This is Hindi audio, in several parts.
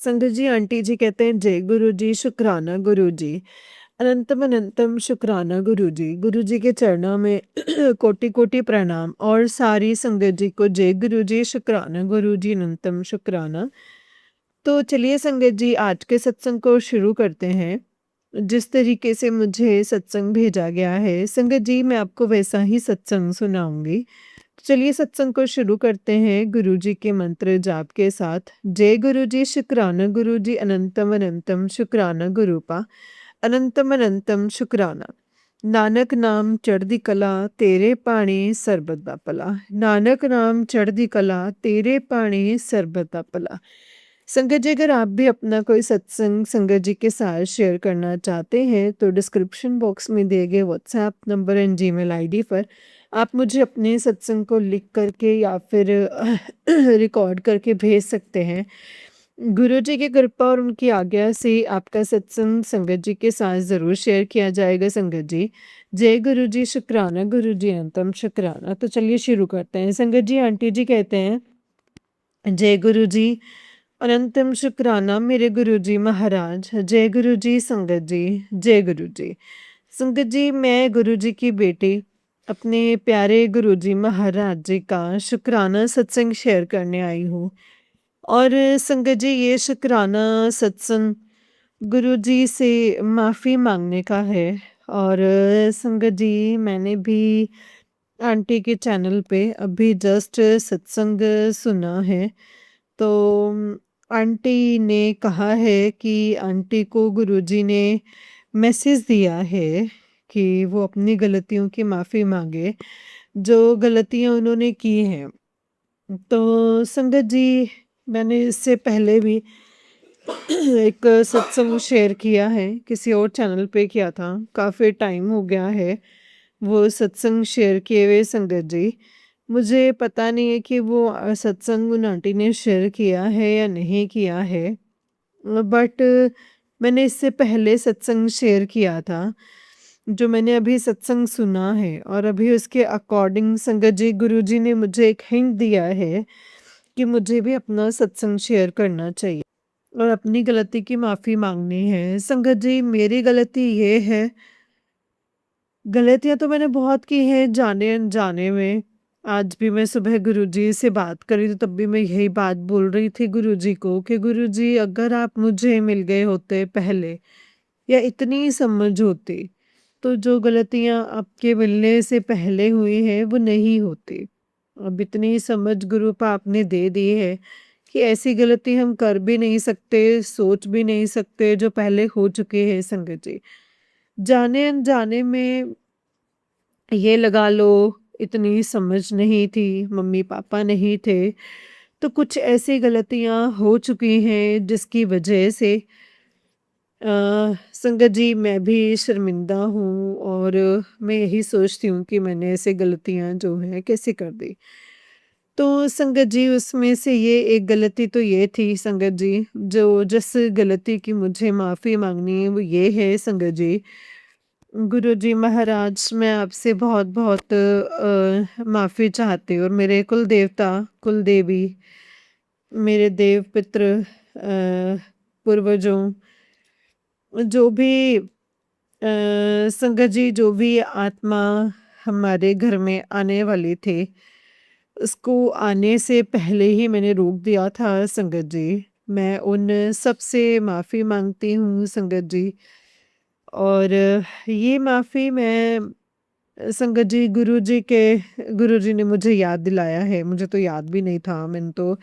संगत जी, आंटी जी कहते हैं जय गुरु जी, शुक्राना गुरु जी। अनंतम अनंतम शुक्राना गुरु जी। गुरु जी के चरणों में कोटि कोटि प्रणाम और सारी संगत जी को जय गुरु जी, शुक्राना गुरु जी, अनंतम शुक्राना। तो चलिए संगत जी, आज के सत्संग को शुरू करते हैं। जिस तरीके से मुझे सत्संग भेजा गया है संगत जी, मैं आपको वैसा ही सत्संग सुनाऊंगी। चलिए सत्संग को शुरू करते हैं गुरु जी के मंत्र जाप के साथ। जय गुरु जी, शुक्राना गुरु जी, अनंतम अनंतम शुक्राना गुरुपा, अनंतम अनंतम शुक्राना। नानक नाम चढ़दी कला, तेरे पाणी सरबत दा भला। नानक नाम चढ़दी कला, तेरे पाणी सरबत दा भला। संगत जी, अगर आप भी अपना कोई सत्संग संगत जी के साथ शेयर करना चाहते हैं तो डिस्क्रिप्शन बॉक्स में दिए गए WhatsApp number and Gmail ID पर आप मुझे अपने सत्संग को लिख करके या फिर रिकॉर्ड करके भेज सकते हैं। गुरु जी की कृपा और उनकी आज्ञा से आपका सत्संग संगत जी के साथ ज़रूर शेयर किया जाएगा संगत जी। जय गुरु जी, शुक्राना गुरु जी, अनंतम शुक्राना। तो चलिए शुरू करते हैं संगत जी। आंटी जी कहते हैं जय गुरु जी, अनंतम शुक्राना मेरे गुरु जी महाराज। जय गुरु जी संगत जी, जय गुरु जी। संगत जी, मैं गुरु जी की बेटी अपने प्यारे गुरु जी महाराज जी का शुक्राना सत्संग शेयर करने आई हूँ। और संगत जी, ये शुक्राना सत्संग गुरु जी से माफ़ी मांगने का है। और संगत जी, मैंने भी आंटी के चैनल पे अभी जस्ट सत्संग सुना है। तो आंटी ने कहा है कि आंटी को गुरुजी ने मैसेज दिया है कि वो अपनी गलतियों की माफ़ी मांगे, जो गलतियां उन्होंने की हैं। तो संगत जी, मैंने इससे पहले भी एक सत्संग शेयर किया है, किसी और चैनल पे किया था। काफ़ी टाइम हो गया है वो सत्संग शेयर किए हुए संगत जी। मुझे पता नहीं है कि वो सत्संग उन आंटी ने शेयर किया है या नहीं किया है। बट मैंने इससे पहले सत्संग शेयर किया था, जो मैंने अभी सत्संग सुना है और अभी उसके अकॉर्डिंग संगत जी, गुरुजी ने मुझे एक हिंट दिया है कि मुझे भी अपना सत्संग शेयर करना चाहिए और अपनी गलती की माफ़ी मांगनी है। संगत जी, मेरी गलती ये है, गलतियाँ तो मैंने बहुत की हैं जाने-अनजाने में। आज भी मैं सुबह गुरुजी से बात करी तो तब भी मैं यही बात बोल रही थी गुरुजी को कि गुरुजी, अगर आप मुझे मिल गए होते पहले या इतनी समझ होती, तो जो गलतियाँ आपके मिलने से पहले हुई हैं वो नहीं होती। अब इतनी समझ गुरुपा आपने दे दी है कि ऐसी गलती हम कर भी नहीं सकते, सोच भी नहीं सकते जो पहले हो चुके हैं संगत जी। जाने-अनजाने में ये लगा लो, इतनी समझ नहीं थी, मम्मी-पापा नहीं थे, तो कुछ ऐसी गलतियाँ हो चुकी हैं जिसकी वजह से संगत जी, मैं भी शर्मिंदा हूँ और मैं यही सोचती हूँ कि मैंने ऐसे गलतियाँ जो हैं कैसे कर दी। तो संगत जी, उसमें से ये एक गलती तो ये थी संगत जी, जो जिस गलती की मुझे माफ़ी माँगनी है वो ये है संगत जी। गुरुजी महाराज, मैं आपसे बहुत-बहुत माफ़ी चाहती हूँ और मेरे कुल देवता, कुल देवी, मेरे देव पितृ, पूर्वजों, जो भी संगत जी, जो भी आत्मा हमारे घर में आने वाली थी, उसको आने से पहले ही मैंने रोक दिया था संगत जी। मैं उन सब से माफ़ी माँगती हूँ संगत जी। और ये माफ़ी मैं संगत जी, गुरुजी ने मुझे याद दिलाया है, मुझे तो याद भी नहीं था। मैंने तो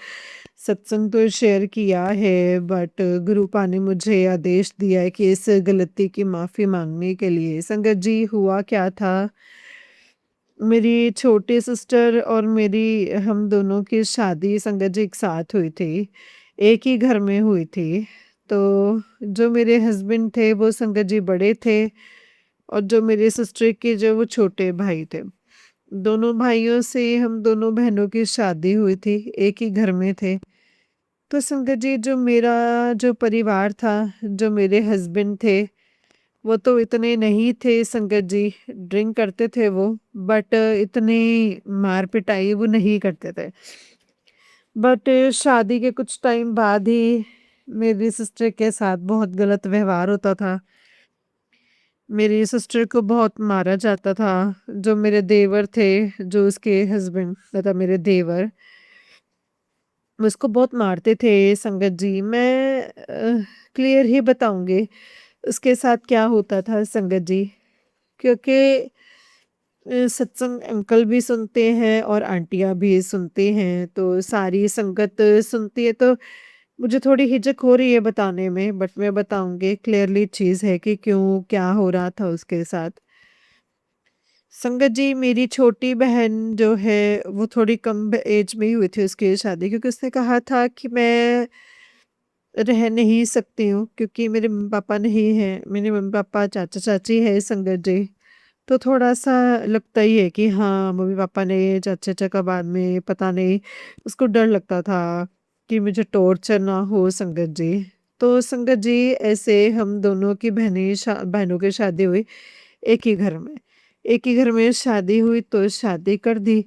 सत्संग तो शेयर किया है, बट गुरुपा ने मुझे आदेश दिया है कि इस गलती की माफ़ी माँगने के लिए। संगत जी, हुआ क्या था, मेरी छोटी सिस्टर और मेरी, हम दोनों की शादी संगत जी एक साथ हुई थी, एक ही घर में हुई थी। तो जो मेरे हस्बैंड थे वो संगत जी बड़े थे और जो मेरे सिस्टर के जो वो छोटे भाई थे। दोनों भाइयों से हम दोनों बहनों की शादी हुई थी, एक ही घर में थे। तो संगत जी, जो मेरा जो परिवार था, जो मेरे हस्बैंड थे, वो तो इतने नहीं थे संगत जी, ड्रिंक करते थे वो, बट इतनी मार-पिटाई वो नहीं करते थे। बट शादी के कुछ टाइम बाद ही मेरी सिस्टर के साथ बहुत गलत व्यवहार होता था। मेरी सिस्टर को बहुत मारा जाता था। जो मेरे देवर थे, जो उसके हस्बैंड मतलब मेरे देवर, उसको बहुत मारते थे संगत जी। मैं क्लियर ही बताऊँगी उसके साथ क्या होता था संगत जी। क्योंकि सत्संग अंकल भी सुनते हैं और आंटियाँ भी सुनती हैं, तो सारी संगत सुनती है, तो मुझे थोड़ी हिचक हो रही है बताने में, बट मैं बताऊँगी क्लियरली चीज़ है कि क्यों क्या हो रहा था उसके साथ। संगत जी, मेरी छोटी बहन जो है वो थोड़ी कम एज में ही हुई थी उसकी शादी, क्योंकि उसने कहा था कि मैं रह नहीं सकती हूँ क्योंकि मेरे मम्मी पापा नहीं हैं। मेरे मम्मी पापा चाचा चाची है संगत जी। तो थोड़ा-सा लगता ही है कि हाँ, मम्मी-पापा ने चाचा-चाचा का बाद में पता नहीं, उसको डर लगता था कि मुझे टॉर्चर ना हो संगत जी। तो संगत जी, ऐसे हम दोनों की बहनों की शादी हुई एक ही घर में। एक ही घर में शादी हुई तो शादी कर दी,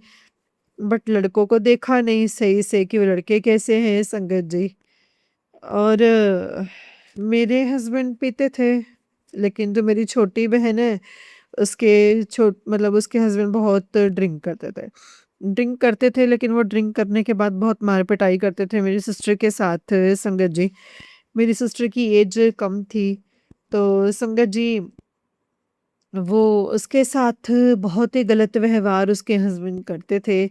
बट लड़कों को देखा नहीं सही से कि वो लड़के कैसे हैं संगत जी। और मेरे हस्बैंड पीते थे, लेकिन जो मेरी छोटी बहन है उसके मतलब उसके हस्बैंड बहुत ड्रिंक करते थे। ड्रिंक करते थे, लेकिन वो ड्रिंक करने के बाद बहुत मार-पिटाई करते थे मेरी सिस्टर के साथ संगत जी। मेरी सिस्टर की एज कम थी, तो संगत जी वो उसके साथ बहुत ही गलत व्यवहार उसके हस्बैंड करते थे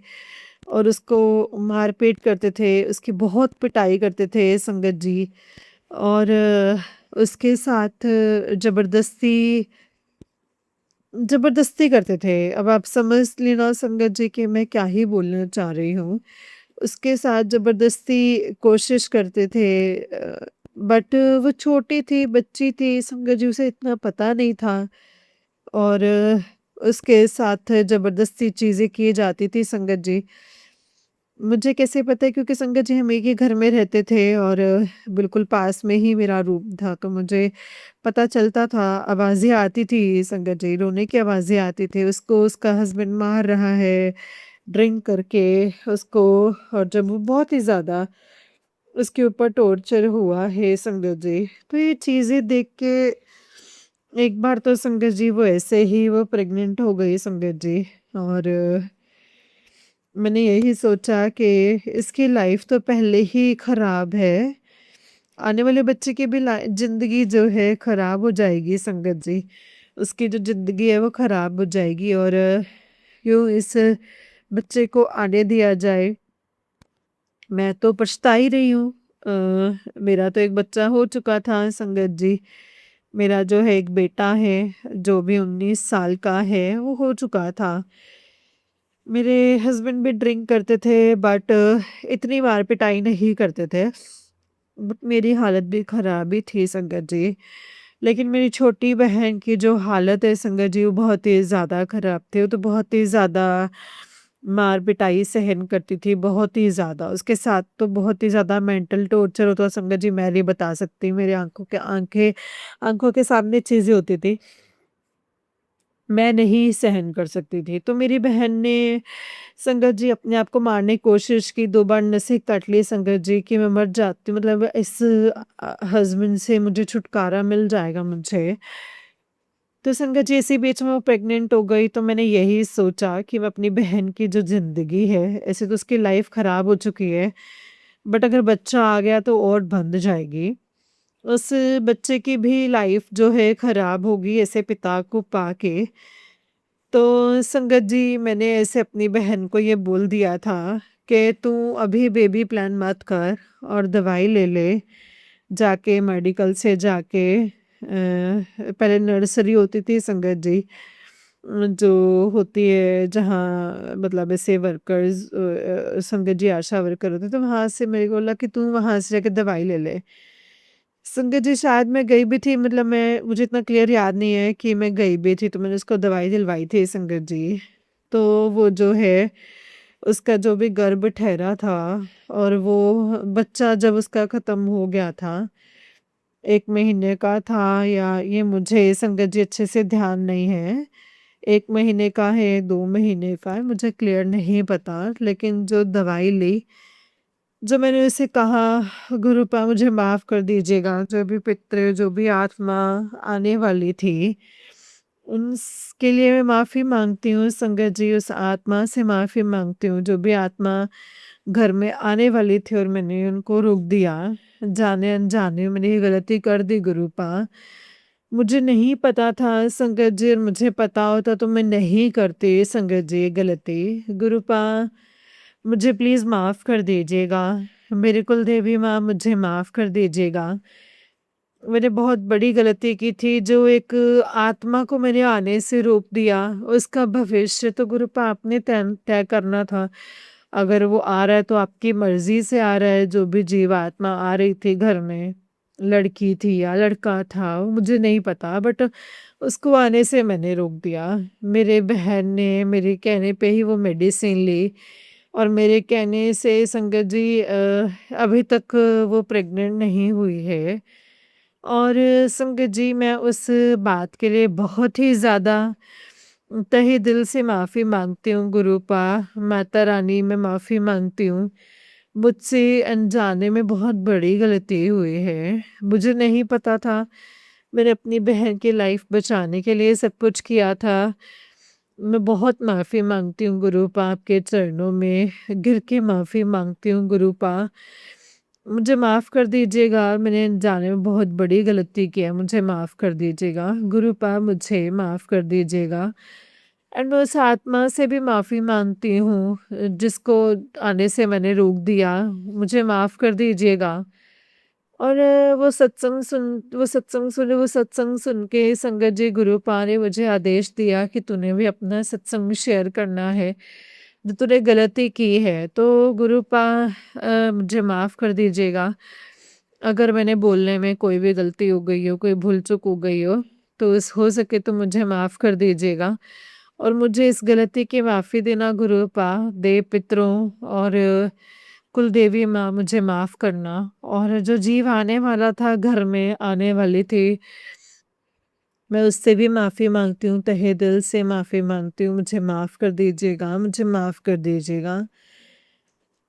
और उसको मार-पीट करते थे, उसकी बहुत पिटाई करते थे संगत जी। और उसके साथ ज़बरदस्ती ज़बरदस्ती करते थे। अब आप समझ लेना संगत जी कि मैं क्या ही बोलना चाह रही हूँ। उसके साथ ज़बरदस्ती कोशिश करते थे, बट वो छोटी थी, बच्ची थी संगत जी, उसे इतना पता नहीं था। और उसके साथ ज़बरदस्ती चीज़ें की जाती थी संगत जी। मुझे कैसे पता है, क्योंकि संगत जी हम एक ही घर में रहते थे और बिल्कुल पास में ही मेरा रूम था, तो मुझे पता चलता था, आवाज़ें आती थी संगत जी, रोने की आवाज़ें आती थी। उसको उसका हस्बैंड मार रहा है ड्रिंक करके उसको, और जब वो बहुत ही ज़्यादा उसके ऊपर टॉर्चर हुआ है संगत जी। तो ये चीज़ें देख के एक बार तो संगत जी वो ऐसे ही वो प्रेग्नेंट हो गई संगत जी। और मैंने यही सोचा कि इसकी लाइफ तो पहले ही खराब है, आने वाले बच्चे की भी ज़िंदगी जो है खराब हो जाएगी संगत जी। उसकी जो ज़िंदगी है वो खराब हो जाएगी, और क्यों इस बच्चे को आने दिया जाए। मैं तो पछता ही रही हूँ। मेरा तो एक बच्चा हो चुका था संगत जी। मेरा जो है एक बेटा है, जो भी 19 साल का है, वो हो चुका था। मेरे हस्बैंड भी ड्रिंक करते थे, बट इतनी मार-पिटाई नहीं करते थे। बट मेरी हालत भी खराब ही थी संगत जी। लेकिन मेरी छोटी बहन की जो हालत है संगत जी, वो बहुत ही ज़्यादा खराब थी। वो तो बहुत ही ज़्यादा मार-पिटाई सहन करती थी, बहुत ही ज़्यादा। उसके साथ तो बहुत ही ज़्यादा मेंटल टॉर्चर होता संगत जी, मैं नहीं बता सकती। मेरी आँखों के सामने चीज़ें होती थी, मैं नहीं सहन कर सकती थी। तो मेरी बहन ने संगत जी अपने आप को मारने की कोशिश की, 2 बार नसें कट ली संगत जी कि मैं मर जाती हूँ, मतलब इस हस्बैंड से मुझे छुटकारा मिल जाएगा मुझे। तो संगत जी इसी बीच में वो प्रेग्नेंट हो गई, तो मैंने यही सोचा कि मैं अपनी बहन की जो ज़िंदगी है, ऐसे तो उसकी लाइफ़ ख़राब हो चुकी है, बट अगर बच्चा आ गया तो और बंध जाएगी। उस बच्चे की भी लाइफ़ जो है ख़राब होगी ऐसे पिता को पाके। तो संगत जी मैंने ऐसे अपनी बहन को ये बोल दिया था कि तू अभी बेबी प्लान मत कर और दवाई ले ले, जाके मेडिकल से जाके। पहले नर्सरी होती थी संगत जी, जो होती है जहाँ मतलब ऐसे वर्कर्स, संगत जी आशा वर्कर होते, तो वहाँ से मेरे को बोला कि तू वहाँ से जाके दवाई ले ले। संगत जी शायद मैं गई भी थी, मतलब मैं मुझे इतना क्लियर याद नहीं है कि मैं गई भी थी, तो मैंने उसको दवाई दिलवाई थी संगत जी। तो वो जो है उसका जो भी गर्भ ठहरा था, और वो बच्चा जब उसका ख़त्म हो गया था, 1 महीने का था या ये मुझे संगत जी अच्छे से ध्यान नहीं है। 1 महीने का है, 2 महीने का है, मुझे क्लियर नहीं पता, लेकिन जो दवाई ली जो मैंने उसे कहा, गुरुपा मुझे माफ़ कर दीजिएगा, जो भी पितृ, जो भी आत्मा आने वाली थी, उनके लिए मैं माफ़ी माँगती हूँ संगत जी, उस आत्मा से माफ़ी माँगती हूँ, जो भी आत्मा घर में आने वाली थी और मैंने उनको रोक दिया, जाने-अनजाने मैंने ये गलती कर दी गुरुपा। मुझे नहीं पता था संगत जी, और मुझे पता होता तो मैं नहीं करती संगत जी ये गलती। गुरुपा मुझे प्लीज़ माफ़ कर दीजिएगा। मेरी कुलदेवी माँ मुझे माफ़ कर दीजिएगा। मैंने बहुत बड़ी गलती की थी, जो एक आत्मा को मैंने आने से रोक दिया, उसका भविष्य तो गुरुपा आपने तय तय करना था। अगर वो आ रहा है तो आपकी मर्ज़ी से आ रहा है, जो भी जीवात्मा आ रही थी घर में, लड़की थी या लड़का था, वो मुझे नहीं पता, बट उसको आने से मैंने रोक दिया। मेरे बहन ने मेरे कहने पे ही वो मेडिसिन ली, और मेरे कहने से संगत जी अभी तक वो प्रेग्नेंट नहीं हुई है। और संगत जी मैं उस बात के लिए बहुत ही ज़्यादा तहे दिल से माफ़ी माँगती हूँ गुरुपा, माता रानी मैं माफ़ी माँगती हूँ। मुझसे अनजाने में बहुत बड़ी गलती हुई है। मुझे नहीं पता था, मैंने अपनी बहन की लाइफ़ बचाने के लिए सब कुछ किया था। मैं बहुत माफ़ी माँगती हूँ गुरुपा, आपके चरणों में गिर के माफ़ी माँगती हूँ गुरुपा। मुझे माफ़ कर दीजिएगा, मैंने अनजाने में बहुत बड़ी गलती की है, मुझे माफ़ कर दीजिएगा। गुरुपा मुझे माफ़ कर दीजिएगा। एंड मैं उस आत्मा से भी माफ़ी माँगती हूँ जिसको आने से मैंने रोक दिया, मुझे माफ़ कर दीजिएगा। और वो सत्संग सुन के संगत जी गुरुपा ने मुझे आदेश दिया कि तूने भी अपना सत्संग शेयर करना है, जो तूने गलती की है। तो गुरुपा मुझे माफ़ कर दीजिएगा, अगर मैंने बोलने में कोई भी गलती हो गई हो, कोई भूल-चूक हो गई हो इस हो सके तो मुझे माफ़ कर दीजिएगा। और मुझे इस गलती की माफ़ी देना गुरुपा, देव पितरों और कुलदेवी माँ मुझे माफ़ करना, और जो जीव आने वाला था घर में आने वाली थी, मैं उससे भी माफ़ी माँगती हूँ, तहे दिल से माफ़ी माँगती हूँ, मुझे माफ़ कर दीजिएगा, मुझे माफ़ कर दीजिएगा।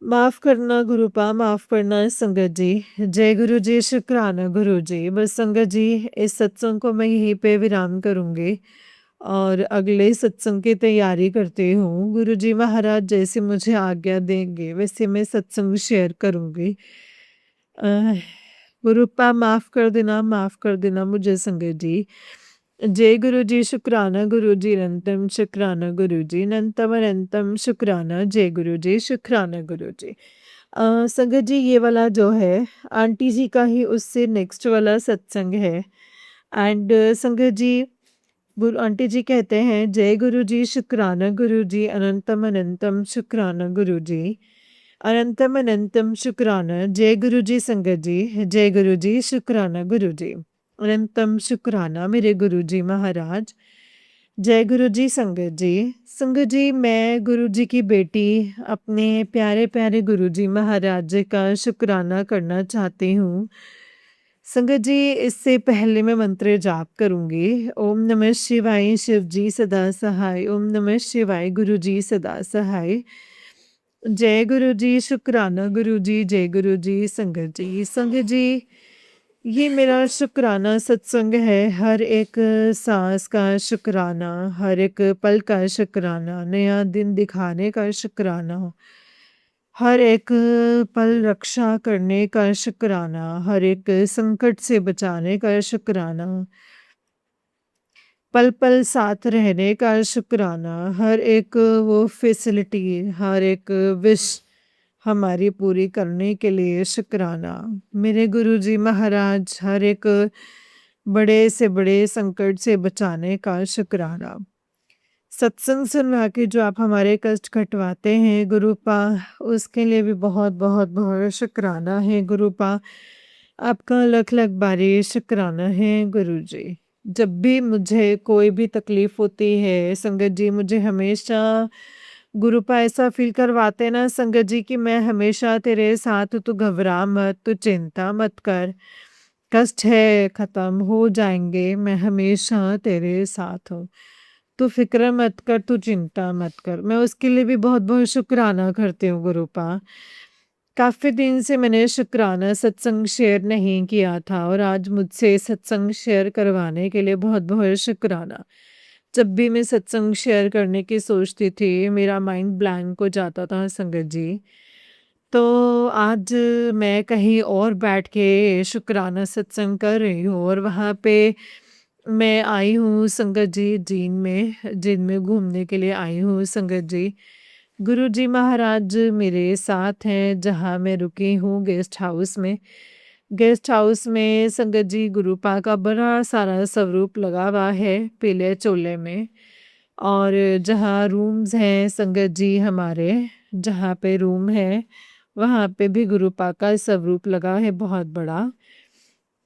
माफ़ करना गुरुपा, माफ़ करना संगत जी। जय गुरु जी, शुक्राना गुरु जी। बस संगत जी, इस सत्संग को मैं यहीं पे विराम करूँगी और अगले सत्संग की तैयारी करती हूँ। गुरु जी महाराज जैसे मुझे आज्ञा देंगे वैसे मैं सत्संग शेयर करूँगी। अ, गुरुपा माफ़ कर देना मुझे संगत जी। जय गुरु जी, शुक्राना गुरु जी, अनंतम शुक्राना गुरु जी, अनंतम अनंतम शुक्राना, जय गुरु जी, शुक्राना गुरु जी। संगत जी ये वाला जो है आंटी जी का ही उससे नेक्स्ट वाला सत्संग है। एंड संगत जी, गुरु आंटी जी कहते हैं, जय गुरु जी, शुक्राना गुरु जी, अनंतम अनंतम शुक्राना गुरु जी, अनंतम अनंतम शुक्राना, जय गुरु जी संगत जी, जय गुरु जी, शुक्राना गुरु जी, अनंतम शुक्राना मेरे गुरु जी महाराज। जय गुरु जी संगत जी। संगत जी मैं गुरु जी की बेटी अपने प्यारे प्यारे गुरु जी महाराज जी का शुक्राना करना चाहती हूँ। संगत जी इससे पहले मैं मंत्र जाप करूँगी। ओम नमः शिवाय, शिव जी सदा सहाय, ओम नमः शिवाय, गुरु जी सदा सहाय। जय गुरु जी, शुक्राना गुरु जी, जय गुरु जी संगत जी। संगत जी ये मेरा शुक्राना सत्संग है, हर एक साँस का शुक्राना, हर एक पल का शुक्राना, नया दिन दिखाने का शुक्राना, हर एक पल रक्षा करने का शुक्राना, हर एक संकट से बचाने का शुक्राना, पल-पल साथ रहने का शुक्राना, हर एक वो फैसिलिटी, हर एक विश हमारी पूरी करने के लिए शुक्राना। मेरे गुरुजी महाराज हर एक बड़े से बड़े संकट से बचाने का शुक्राना। सत्संग सुनवा के जो आप हमारे कष्ट कटवाते हैं गुरुपा, उसके लिए भी बहुत शुक्राना है गुरुपा। आपका लख-लख बारी शुक्राना है गुरुजी। जब भी मुझे कोई भी तकलीफ़ होती है संगत जी, मुझे हमेशा गुरुपा ऐसा फ़ील करवाते हैं ना संगत जी कि मैं हमेशा तेरे साथ हूँ, तू घबरा मत, तू चिंता मत कर। कष्ट है ख़त्म हो जाएँगे, मैं हमेशा तेरे साथ हूँ। तू फ़िक्र मत कर, तू चिंता मत कर। मैं उसके लिए भी बहुत-बहुत शुक्राना करती हूँ गुरुपा। काफ़ी दिन से मैंने शुक्राना सत्संग शेयर नहीं किया था और आज मुझसे सत्संग शेयर करवाने के लिए बहुत-बहुत शुक्राना। जब भी मैं सत्संग शेयर करने की सोचती थी, मेरा माइंड ब्लैंक हो जाता था संगत जी। तो आज मैं कहीं और बैठ के शुक्राना सत्संग कर रही हूँ और वहाँ पे मैं आई हूँ संगत जी जींद में घूमने के लिए आई हूँ संगत जी। गुरुजी महाराज मेरे साथ हैं जहाँ मैं रुकी हूँ गेस्ट हाउस में। गेस्ट हाउस में संगत जी गुरुपा का बड़ा सारा स्वरूप लगा हुआ है पीले चोले में। और जहाँ रूम्स हैं संगत जी हमारे, जहाँ पे रूम है वहाँ पे भी गुरुपा का स्वरूप लगा है बहुत बड़ा।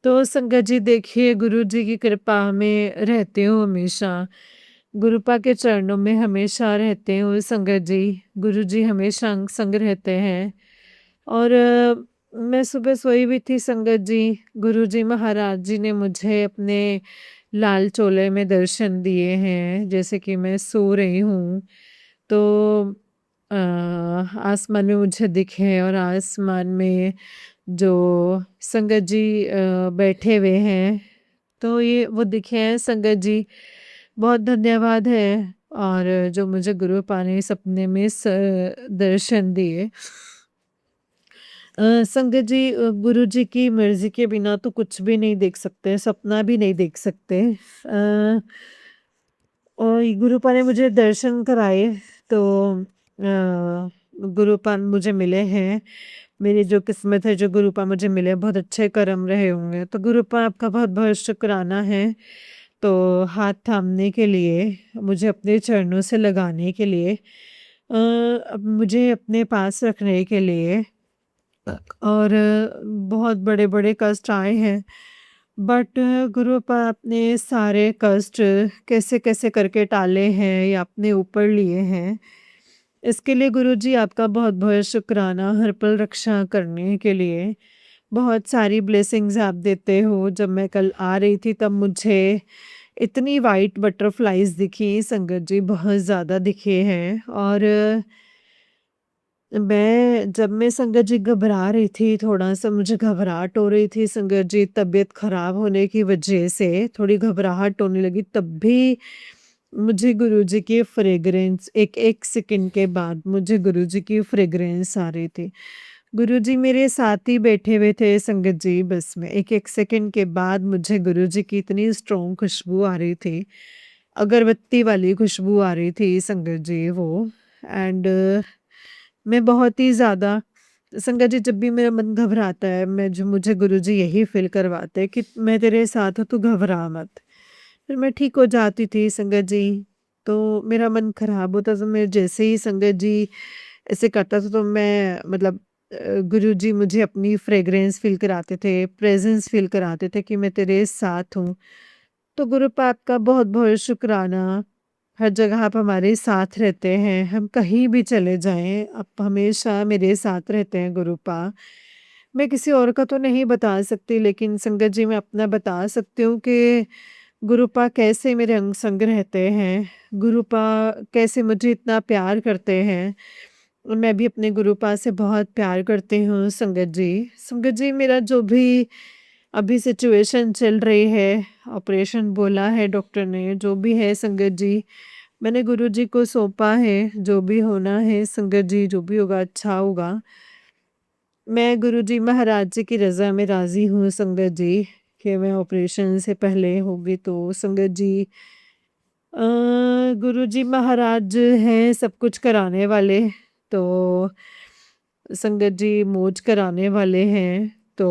तो संगत जी देखिए गुरु जी की कृपा में रहती हूँ हमेशा। गुरुपा के चरणों में हमेशा रहते हूँ संगत जी। गुरु जी हमेशा अंग संग रहते हैं। और मैं सुबह सोई हुई थी संगत जी। गुरु जी महाराज जी ने मुझे अपने लाल चोले में दर्शन दिए हैं जैसे कि मैं सो रही हूँ। तो आसमान में मुझे दिखे और आसमान में जो संगत जी बैठे हुए हैं तो ये वो दिखे हैं संगत जी। बहुत धन्यवाद है। और जो मुझे गुरुपा ने सपने में दर्शन दिए। संगत जी गुरु जी की मर्जी के बिना तो कुछ भी नहीं देख सकते, सपना भी नहीं देख सकते। और गुरुपा ने मुझे दर्शन कराए तो गुरुपा मुझे मिले हैं। मेरी जो किस्मत है जो गुरुपा मुझे मिले बहुत अच्छे कर्म रहे होंगे। तो गुरुपा आपका बहुत-बहुत शुक्राना है। तो हाथ थामने के लिए, मुझे अपने चरणों से लगाने के लिए, मुझे अपने पास रखने के लिए और बहुत बड़े-बड़े कष्ट आए हैं। बट गुरुपा आपने सारे कष्ट कैसे-कैसे करके टाले हैं या अपने ऊपर लिए हैं। इसके लिए गुरुजी आपका बहुत-बहुत शुक्राना हर पल रक्षा करने के लिए। बहुत सारी ब्लेसिंग्स आप देते हो। जब मैं कल आ रही थी तब मुझे इतनी व्हाइट बटरफ्लाइज़ दिखी संगत जी बहुत ज़्यादा दिखे हैं। और जब मैं संगत जी घबरा रही थी, थोड़ा-सा मुझे घबराहट हो रही थी संगत जी, तबीयत ख़राब होने की वजह से थोड़ी घबराहट होने लगी, तब भी मुझे गुरुजी की फ्रेग्रेंस एक-एक सेकंड के बाद मुझे गुरुजी की फ्रेग्रेंस आ रही थी। गुरुजी मेरे साथ ही बैठे हुए थे संगत जी बस में, एक-एक सेकंड के बाद मुझे गुरुजी की इतनी स्ट्रॉन्ग खुशबू आ रही थी, अगरबत्ती वाली खुशबू आ रही थी संगत जी वो। एंड मैं बहुत ही ज़्यादा संगत जी जब भी मेरा मन घबराता है मुझे गुरुजी यही फ़ील करवाते हैं कि मैं तेरे साथ हूँ, तू घबरा मत। फिर मैं ठीक हो जाती थी संगत जी। तो मेरा मन ख़राब होता तो मैं जैसे ही संगत जी ऐसे करता था तो मैं मतलब गुरुजी मुझे अपनी फ्रेग्रेंस फ़ील कराते थे, प्रेज़ेंस फ़ील कराते थे कि मैं तेरे साथ हूँ। तो गुरुपा आपका बहुत-बहुत शुक्राना। हर जगह आप हमारे साथ रहते हैं, हम कहीं भी चले जाएँ, आप हमेशा मेरे साथ रहते हैं गुरुपा। मैं किसी और का तो नहीं बता सकती लेकिन संगत जी मैं अपना बता सकती हूँ कि गुरुपा कैसे मेरे अंग संग रहते हैं, गुरुपा कैसे मुझे इतना प्यार करते हैं। और मैं भी अपने गुरुपा से बहुत प्यार करती हूँ संगत जी। संगत जी मेरा जो भी अभी सिचुएशन चल रही है, ऑपरेशन बोला है डॉक्टर ने, जो भी है संगत जी, मैंने गुरुजी को सौंपा है, जो भी होना है संगत जी, जो भी होगा अच्छा होगा। मैं गुरुजी महाराज जी की रज़ा में राज़ी हूँ संगत जी, कि मैं ऑपरेशन से पहले होगी तो संगत जी गुरुजी महाराज हैं सब कुछ कराने वाले, तो संगत जी मौज कराने वाले हैं। तो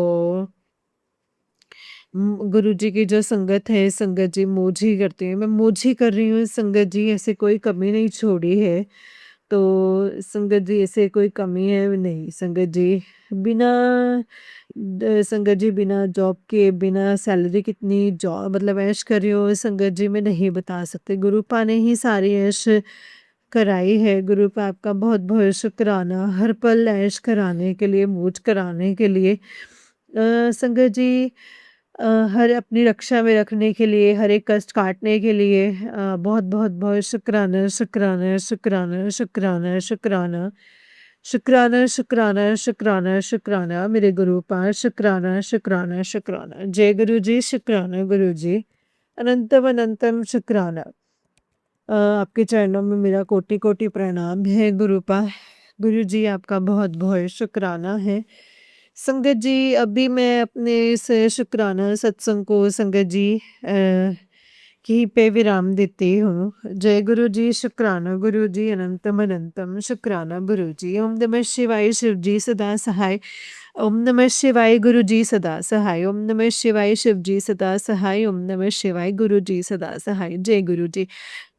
गुरुजी की जो संगत है, संगत जी मौज ही करते हैं। मैं मौज ही कर रही हूँ संगत जी, ऐसे कोई कमी नहीं छोड़ी है। तो संगत जी ऐसे कोई कमी है नहीं संगत जी। बिना संगत जी बिना जॉब के, बिना सैलरी कितनी जॉब मतलब ऐश कर रही हूँ संगत जी मैं नहीं बता सकती। गुरुपा ने ही सारी ऐश कराई है। गुरुपा आपका बहुत-बहुत शुक्राना हर पल ऐश कराने के लिए, मौज कराने के लिए। संगत जी हर अपनी रक्षा में रखने के लिए, हर एक कष्ट काटने के लिए बहुत-बहुत बहुत शुक्राना, शुक्राना, शुक्राना, शुक्राना, शुक्राना। शुक्राना शुक्राना शुक्राना शुक्राना मेरे गुरु पास शुक्राना शुक्राना शुक्राना। जय गुरु जी, शुक्राना गुरु जी, अनंतम अनंतम शुक्राना। आपके चरणों में मेरा कोटि कोटि प्रणाम है गुरुपा। गुरु जी आपका बहुत बहुत शुक्राना है। संगत जी, अभी मैं अपने इस शुक्राना सत्संग को संगत जी यहीं पे विराम देती हूँ। जय गुरु जी, शुक्राना गुरु जी, अनंतम अनंतम शुक्राना गुरु जी। ओम नमः शिवाय, शिव जी सदा सहाय। ओम नमः शिवाय, गुरु जी सदा सहाय। ओम नमः शिवाय, शिव जी सदा सहाय। ओम नमः शिवाय, गुरु जी सदा सहाय। जय गुरु जी।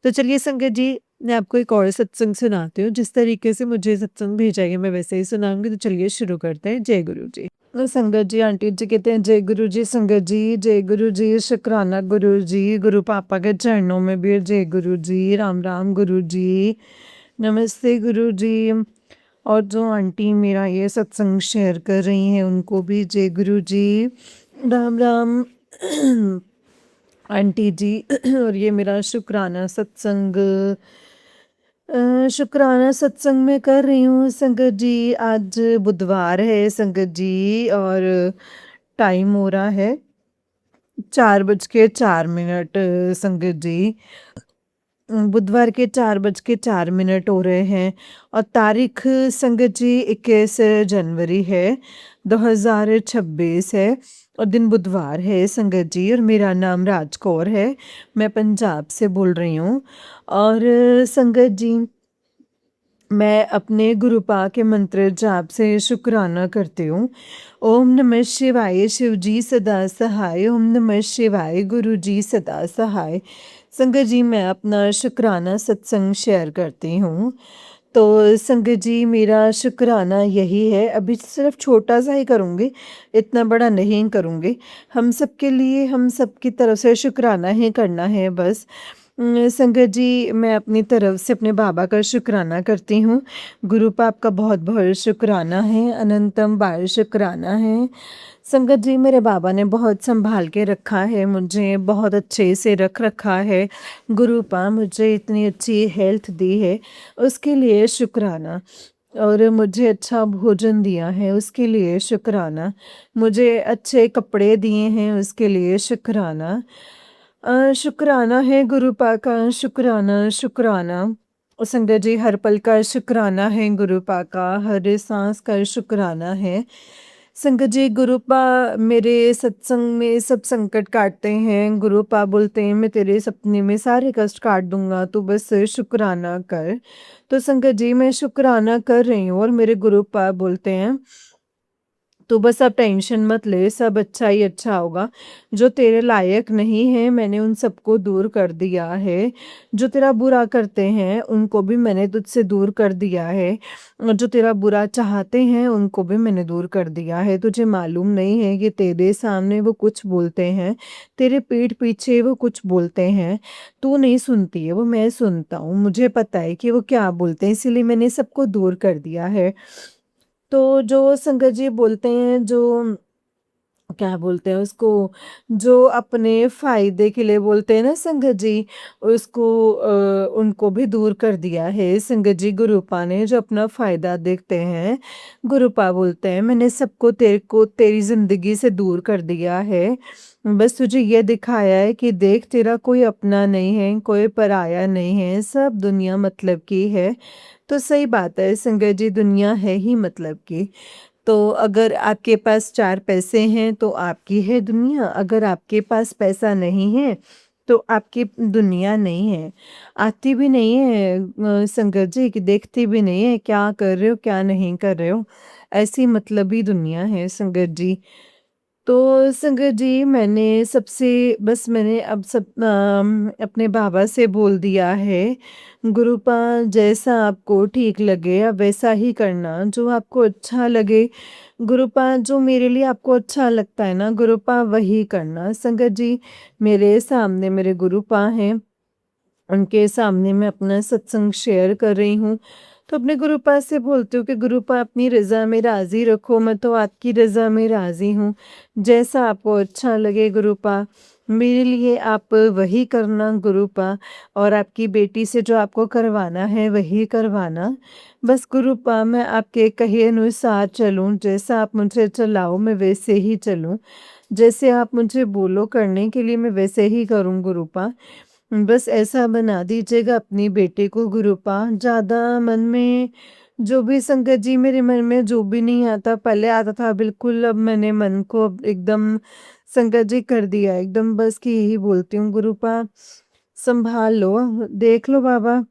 तो चलिए संगत जी, मैं आपको एक और सत्संग सुनाती हूँ। जिस तरीके से मुझे सत्संग भेजा गया मैं वैसे ही सुनाऊंगी। तो चलिए शुरू करते हैं। जय गुरु जी। तो संगत जी, आंटी जी कहते हैं जय गुरु जी। संगत जी, जय गुरु जी, शुक्राना गुरु जी। गुरु पापा के चरणों में भी जय गुरु जी। राम राम गुरु जी, नमस्ते गुरु जी। और जो आंटी मेरा ये सत्संग शेयर कर रही हैं उनको भी जय गुरु जी। राम राम आंटी जी। और ये मेरा शुक्राना सत्संग शुक्राना सत्संग में कर रही हूँ संगत जी। आज बुधवार है संगत जी, और टाइम हो रहा है 4:04 संगत जी। बुधवार के 4:04 हो रहे हैं और तारीख संगत जी 21 जनवरी है 2026 है और दिन बुधवार है संगत जी। और मेरा नाम राजकौर है, मैं पंजाब से बोल रही हूँ। और संगत जी, मैं अपने गुरुपा के मंत्र जाप से शुक्राना करती हूँ। ओम नमः शिवाय, शिव जी सदा सहाय। ओम नमः शिवाय, गुरु जी सदा सहाय। संगत जी, मैं अपना शुक्राना सत्संग शेयर करती हूँ। तो संगत जी, मेरा शुक्राना यही है, अभी सिर्फ छोटा सा ही करूँगी, इतना बड़ा नहीं करूँगी। हम सबके लिए, हम सबकी तरफ से शुक्राना ही करना है बस। संगत जी, मैं अपनी तरफ से अपने बाबा का शुक्राना करती हूँ। गुरु पाप का बहुत बहुत शुक्राना है, अनंतम बार शुक्राना है। संगत जी, मेरे बाबा ने बहुत संभाल के रखा है, मुझे बहुत अच्छे से रख रखा है। गुरु पा मुझे इतनी अच्छी हेल्थ दी है, उसके लिए शुक्राना। और मुझे अच्छा भोजन दिया है, उसके लिए शुक्राना। मुझे अच्छे कपड़े दिए हैं, उसके लिए शुक्राना। शुक्राना है गुरु पा का, शुक्राना शुक्राना। और संगत जी, हर पल का शुक्राना है गुरु पा का, हर सांस का शुक्राना है। संगत जी, गुरुपा मेरे सत्संग में सब संकट काटते हैं। गुरुपा बोलते हैं मैं तेरे सपने में सारे कष्ट काट दूंगा, तो बस शुक्राना कर। तो संगत जी, मैं शुक्राना कर रही हूँ और मेरे गुरुपा बोलते हैं तो बस अब टेंशन मत ले, सब अच्छा ही अच्छा होगा। जो तेरे लायक नहीं है मैंने उन सबको दूर कर दिया है। जो तेरा बुरा करते हैं उनको भी मैंने तुझसे दूर कर दिया है। और जो तेरा बुरा चाहते हैं उनको भी मैंने दूर कर दिया है। तुझे मालूम नहीं है कि तेरे सामने वो कुछ बोलते हैं, तेरे पीठ पीछे वो कुछ बोलते हैं। तू नहीं सुनती है, वो मैं सुनता हूँ। मुझे पता है कि वो क्या बोलते हैं, इसीलिए मैंने सबको दूर कर दिया है। तो जो संगत जी बोलते हैं, जो क्या बोलते हैं उसको, जो अपने फायदे के लिए बोलते हैं ना संगत जी, उसको उनको भी दूर कर दिया है संगत जी गुरुपा ने, जो अपना फायदा देखते हैं। गुरुपा बोलते हैं मैंने सबको तेरे को तेरी जिंदगी से दूर कर दिया है। बस तुझे ये दिखाया है कि देख, तेरा कोई अपना नहीं है, कोई पराया नहीं है, सब दुनिया मतलब की है। तो सही बात है संगत जी, दुनिया है ही मतलब की। तो अगर आपके पास 4 पैसे हैं तो आपकी है दुनिया, अगर आपके पास पैसा नहीं है तो आपकी दुनिया नहीं है। आती भी नहीं है संगत जी, कि देखती भी नहीं है क्या कर रहे हो क्या नहीं कर रहे हो। ऐसी मतलबी दुनिया है संगत जी। तो संगत जी, मैंने सबसे बस मैंने अब अपने बाबा से बोल दिया है, गुरुपा जैसा आपको ठीक लगे आप वैसा ही करना, जो आपको अच्छा लगे। गुरुपा जो मेरे लिए आपको अच्छा लगता है ना गुरुपा, वही करना। संगत जी, मेरे सामने मेरे गुरुपा हैं, उनके सामने मैं अपना सत्संग शेयर कर रही हूँ। तो अपने गुरुपा से बोलती हूँ कि गुरुपा अपनी रज़ा में राज़ी रखो, मैं तो आपकी रज़ा में राज़ी हूँ। जैसा आपको अच्छा लगे गुरुपा, मेरे लिए आप वही करना गुरुपा, और आपकी बेटी से जो आपको करवाना है वही करवाना। बस गुरुपा मैं आपके कहे अनुसार चलूँ, जैसा आप मुझे चलाओ मैं वैसे ही चलूँ। जैसे आप मुझे बोलो करने के लिए मैं वैसे ही करूँ गुरुपा। बस ऐसा बना दीजिएगा अपनी बेटी को गुरुपा। ज़्यादा मन में जो भी संगत जी मेरे मन में जो भी नहीं आता, पहले आता था बिल्कुल, अब मैंने मन को अब एकदम संगत जी कर दिया एकदम, बस कि यही बोलती हूँ गुरुपा संभाल लो, देख लो बाबा,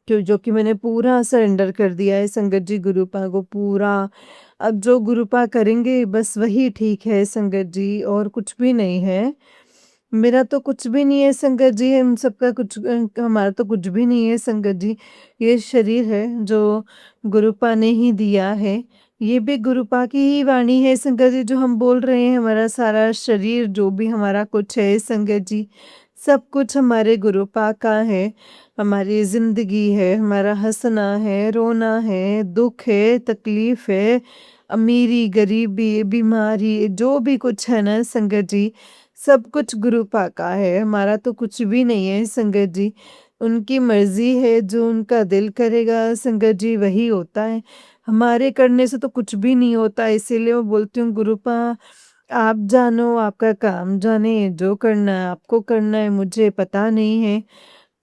जो कि मैंने पूरा सरेंडर कर दिया है संगत जी गुरुपा को पूरा। अब जो गुरुपा करेंगे बस वही ठीक है संगत जी, और कुछ भी नहीं है। मेरा तो कुछ भी नहीं है संगत जी, हम सबका कुछ हमारा तो कुछ भी नहीं है संगत जी। ये शरीर है जो गुरुपा ने ही दिया है। ये भी गुरुपा की ही वाणी है संगत जी, जो हम बोल रहे हैं। हमारा सारा शरीर जो भी हमारा कुछ है संगत जी, सब कुछ हमारे गुरुपा का है। हमारी ज़िंदगी है, हमारा हँसना है, रोना है, दुःख है, तकलीफ़ है, अमीरी-गरीबी, बीमारी, जो भी कुछ है ना संगत जी, सब कुछ गुरुपा का है। हमारा तो कुछ भी नहीं है संगत जी। उनकी मर्ज़ी है, जो उनका दिल करेगा संगत जी वही होता है। हमारे करने से तो कुछ भी नहीं होता, इसीलिए मैं बोलती हूँ गुरुपा आप जानो, आपका काम जाने, जो करना है आपको करना है, मुझे पता नहीं है।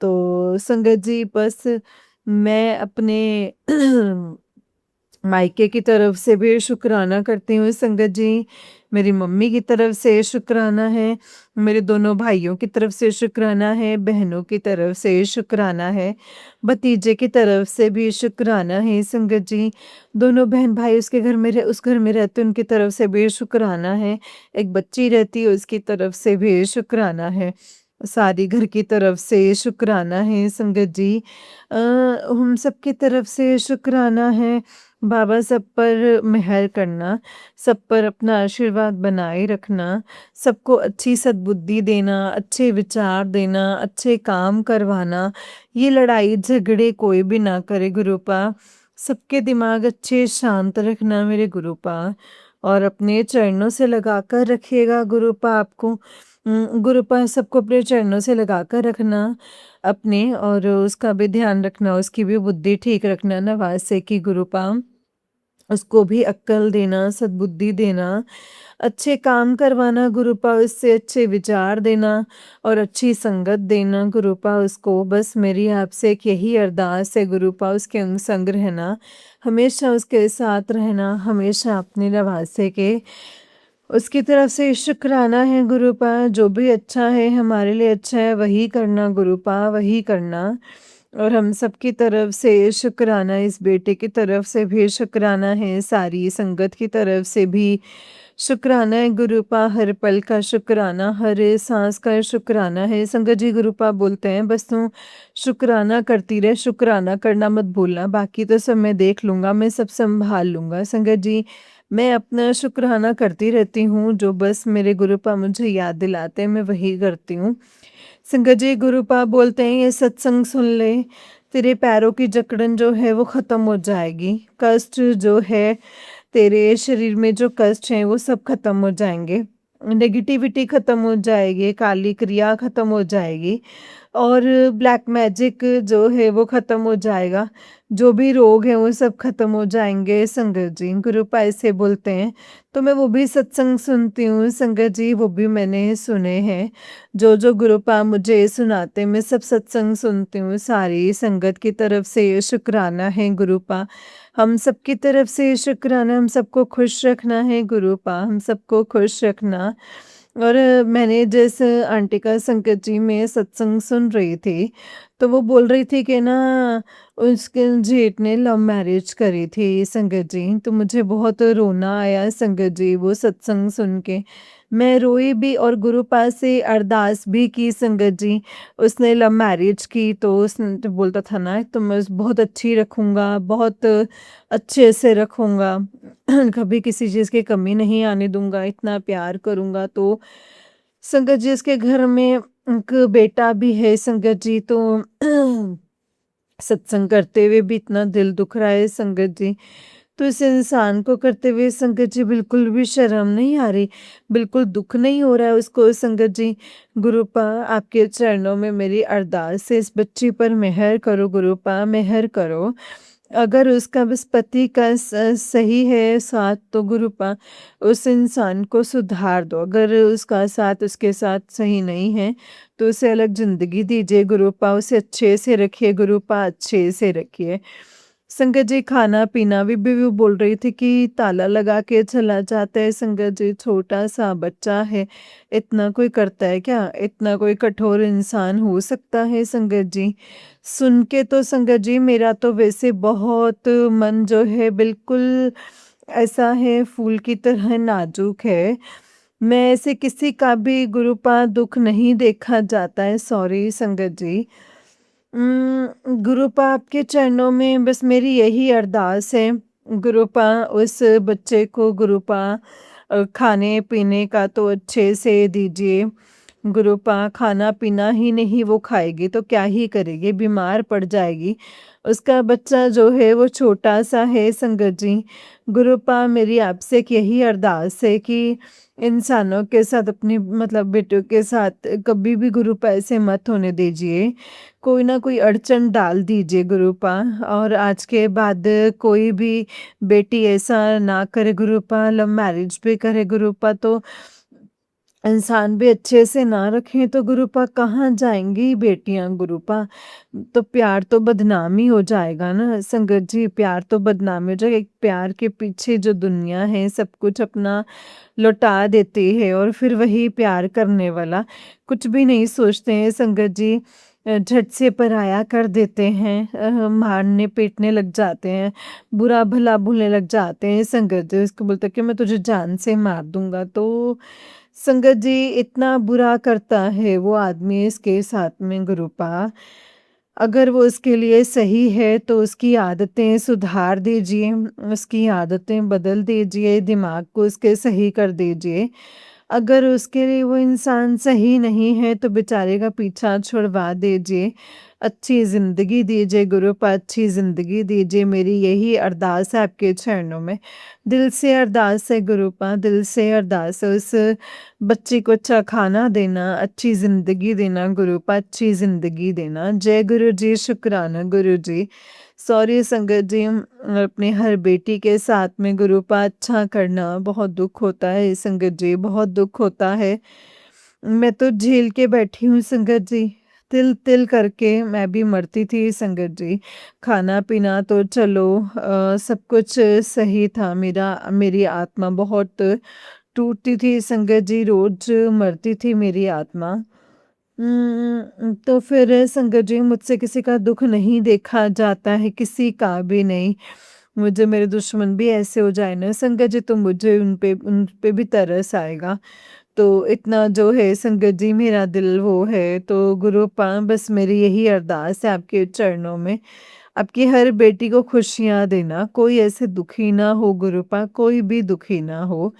तो संगत जी बस मैं अपने मायके की तरफ से भी शुक्राना करती हूँ संगत जी, मेरी मम्मी की तरफ से शुक्राना है, मेरे दोनों भाइयों की तरफ से शुक्राना है, बहनों की तरफ से शुक्राना है, भतीजे की तरफ से भी शुक्राना है संगत जी। दोनों बहन भाई उसके घर में उस घर में रहते उनकी तरफ से भी शुक्राना है। एक बच्ची रहती है उसकी तरफ से भी शुक्राना है। सारी घर की तरफ से शुक्राना है संगत जी। हम सबकी तरफ से शुक्राना है। बाबा सब पर मेहर करना, सब पर अपना आशीर्वाद बनाए रखना, सबको अच्छी सद्बुद्धि देना, अच्छे विचार देना, अच्छे काम करवाना, ये लड़ाई झगड़े कोई भी ना करे गुरुपा। सबके दिमाग अच्छे शांत रखना मेरे गुरुपा, और अपने चरणों से लगा कर रखिएगा गुरुपा आपको। गुरुपा सबको अपने चरणों से लगा कर रखना अपने, और उसका भी ध्यान रखना, उसकी भी बुद्धि ठीक रखना नवासे की गुरुपा। उसको भी अक्ल देना, सद्बुद्धि देना, अच्छे काम करवाना गुरुपा, उससे अच्छे विचार देना और अच्छी संगत देना गुरुपा उसको। बस मेरी आपसे एक यही अरदास है गुरुपा, उसके अंग संग रहना, हमेशा उसके साथ रहना, हमेशा अपने नवासे के उसकी तरफ से शुक्राना है गुरुपा। जो भी अच्छा है हमारे लिए अच्छा है वही करना गुरुपा, वही करना। और हम सबकी तरफ से शुक्राना, इस बेटे की तरफ से भी शुक्राना है, सारी संगत की तरफ से भी शुक्राना है गुरुपा, हर पल का शुक्राना, हर सांस का शुक्राना है। संगत जी गुरुपा बोलते हैं बस तू शुक्राना करती रहे, शुक्राना करना मत भूलना, बाकी तो सब मैं देख लूँगा, मैं सब संभाल लूँगा। संगत जी मैं अपना शुक्राना करती रहती हूँ, जो बस मेरे गुरुपा मुझे याद दिलाते हैं मैं वही करती हूँ। संगत जी गुरुपा बोलते हैं ये सत्संग सुन ले, तेरे पैरों की जकड़न जो है वो ख़त्म हो जाएगी, कष्ट जो है तेरे शरीर में जो कष्ट हैं वो सब खत्म हो जाएंगे, नेगेटिविटी खत्म हो जाएगी, काली क्रिया खत्म हो जाएगी, और ब्लैक मैजिक जो है वो खत्म हो जाएगा, जो भी रोग हैं वो सब खत्म हो जाएंगे। संगत जी गुरुपा ऐसे बोलते हैं, तो मैं वो भी सत्संग सुनती हूँ संगत जी, वो भी मैंने सुने हैं, जो गुरुपा मुझे सुनाते मैं सब सत्संग सुनती हूँ। सारी संगत की तरफ से शुक्राना है गुरुपा, हम सबकी तरफ से शुक्राना, हम सबको खुश रखना है गुरुपा, हम सबको खुश रखना। और मैंने जिस आंटी का संगत जी में सत्संग सुन रही थी, तो वो बोल रही थी कि ना उसके जेठ ने लव मैरिज करी थी संगत जी, तो मुझे बहुत रोना आया संगत जी वो सत्संग सुन के। मैं रोई भी और गुरु पास से अरदास भी की संगत जी। उसने लव मैरिज की तो उसने तो बोलता था ना तो मैं बहुत अच्छी रखूँगा, बहुत अच्छे से रखूँगा, कभी किसी चीज़ की कमी नहीं आने दूँगा, इतना प्यार करूँगा। तो संगत जी उसके घर में एक बेटा भी है संगत जी, तो सत्संग करते हुए भी इतना दिल दुख रहा है संगत जी, तो इस इंसान को करते हुए संगत जी बिल्कुल भी शर्म नहीं आ रही, बिल्कुल दुख नहीं हो रहा है उसको संगत जी। गुरुपा आपके चरणों में मेरी अरदास है, इस बच्ची पर मेहर करो गुरुपा, मेहर करो। अगर उसका बस पति का सही है साथ तो गुरुपा उस इंसान को सुधार दो, अगर उसका साथ उसके साथ सही नहीं है तो उसे अलग ज़िंदगी दीजिए गुरुपा, उसे अच्छे से रखिए गुरुपा, अच्छे से रखिए। संगत जी खाना-पीना भी वो बोल रही थी कि ताला लगा के चला जाता है संगत जी, छोटा-सा बच्चा है, इतना कोई करता है क्या? इतना कोई कठोर इंसान हो सकता है संगत जी? सुन के तो संगत जी मेरा तो वैसे बहुत मन जो है बिल्कुल ऐसा है फूल की तरह नाजुक है। मैं ऐसे किसी का भी गुरुपा दुःख नहीं देखा जाता है, सॉरी संगत जी। गुरुपा आपके चरणों में बस मेरी यही अरदास है, गुरुपा उस बच्चे को गुरुपा खाने-पीने का तो अच्छे से दीजिए। गुरुपा खाना-पीना ही नहीं वो खाएगी तो क्या ही करेगी, बीमार पड़ जाएगी। उसका बच्चा जो है वो छोटा-सा है संगत जी। गुरुपा मेरी आपसे एक यही अरदास है कि इंसानों के साथ अपनी मतलब बेटों के साथ कभी भी गुरुपा ऐसे मत होने दीजिए। कोई ना कोई अड़चन डाल दीजिए गुरुपा, और आज के बाद कोई भी बेटी ऐसा ना करे गुरुपा, लव मैरिज भी करे गुरुपा तो इंसान भी अच्छे से ना रखें तो गुरुपा कहाँ जाएँगी बेटियाँ गुरुपा? तो प्यार तो बदनामी हो जाएगा ना संगत जी, प्यार तो बदनामी हो जाएगा। एक प्यार के पीछे जो दुनिया है सब कुछ अपना लौटा देती है और फिर वही प्यार करने वाला कुछ भी नहीं सोचते हैं संगत जी। झट से पराया कर देते हैं, मारने पीटने लग जाते हैं, बुरा भला भूलने लग जाते हैं संगत जी। उसको बोलते हैं कि मैं तुझे जान से मार दूँगा, तो संगत जी इतना बुरा करता है वो आदमी इसके साथ में गुरुपा। अगर वो उसके लिए सही है तो उसकी आदतें सुधार दीजिए, उसकी आदतें बदल दीजिए, दिमाग को उसके सही कर दीजिए। अगर उसके लिए वो इंसान सही नहीं है तो बेचारे का पीछा छुड़वा दीजिए। अच्छी ज़िंदगी दीजिए गुरुपा, अच्छी ज़िंदगी दीजिए, मेरी यही अरदास है आपके चरणों में। दिल से अरदास है गुरुपा, दिल से अरदास है उस बच्ची को अच्छा खाना देना, अच्छी ज़िंदगी देना गुरुपा, अच्छी ज़िंदगी देना। जय गुरु जी, शुक्राना गुरु जी। सॉरी संगत जी, अपनी हर बेटी के साथ में गुरुपा अच्छा करना बहुत दुःख होता है संगत जी, बहुत दुःख होता है। मैं तो झेल के बैठी हूँ संगत जी, तिल-तिल करके मैं भी मरती थी संगत जी। खाना-पीना तो चलो सब कुछ सही था, मेरी आत्मा बहुत टूटती थी संगत जी, रोज़ मरती थी मेरी आत्मा। तो फिर संगत जी मुझसे किसी का दुःख नहीं देखा जाता है, किसी का भी नहीं। मुझे मेरे दुश्मन भी ऐसे हो जाए ना संगत जी तो मुझे उन पे भी तरस आएगा। तो इतना जो है संगत जी मेरा दिल वो है, तो गुरुपा बस मेरी यही अरदास है आपके चरणों में, आपकी हर बेटी को खुशियाँ देना, कोई ऐसे दुखी ना हो गुरुपा, कोई भी दुखी ना हो।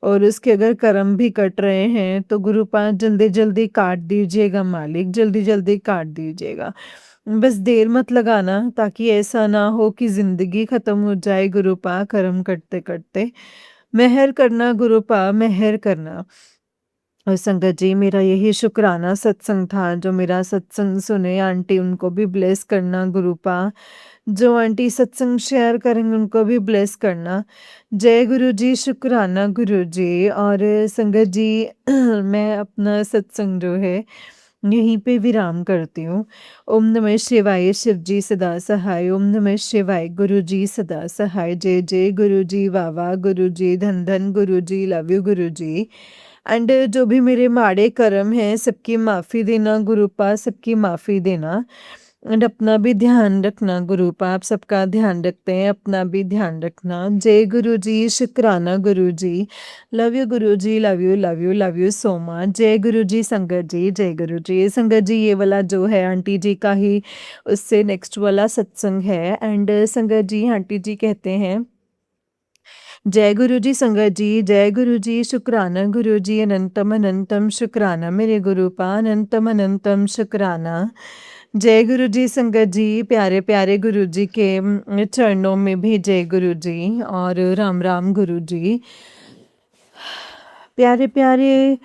और उसके अगर कर्म भी कट रहे हैं तो गुरुपा जल्दी-जल्दी काट दीजिएगा मालिक, जल्दी-जल्दी काट दीजिएगा। बस देर मत लगाना ताकि ऐसा ना हो कि ज़िंदगी ख़त्म हो जाए गुरुपा कर्म कटते-कटते। मेहर करना गुरुपा, मेहर करना। और संगत जी मेरा यही शुक्राना सत्संग था, जो मेरा सत्संग सुने आंटी उनको भी ब्लेस करना गुरुपा। जो आंटी सत्संग शेयर करेंगे उनको भी ब्लेस करना। जय गुरु जी, शुक्राना गुरु जी। और संगत जी मैं अपना सत्संग जो है यहीं पे विराम करती हूँ। ओम नमः शिवाय, शिव जी सदा सहाय। ओम नमः शिवाय, गुरु जी सदा सहाय। जय जय गुरु जी, वाह वाह गुरु जी, धन धन गुरु ji, love you guru ji. And जो भी मेरे माड़े कर्म हैं सबकी माफ़ी देना गुरुपा, सबकी माफ़ी देना। एंड अपना भी ध्यान रखना गुरुपा, आप सबका ध्यान रखते हैं, अपना भी ध्यान रखना। जय गुरु जी, शुक्राना गुरु ji. Love you guru ji, love you, love you, love you so much. जय गुरु जी संगत जी, जय गुरु जी। संगत जी ये वाला जो है आंटी जी का ही उससे नेक्स्ट वाला सत्संग है। एंड संगत जी आंटी जी कहते हैं, जय गुरु जी संगत जी, जय गुरु जी, शुक्राना गुरु जी, अनंतम अनंतम शुक्राना मेरे गुरुपा, अनंतम अनंतम शुक्राना। जय गुरु जी संगत जी, प्यारे प्यारे गुरु जी के चरणों में भी जय गुरु जी और राम राम गुरु जी। प्यारे प्यारे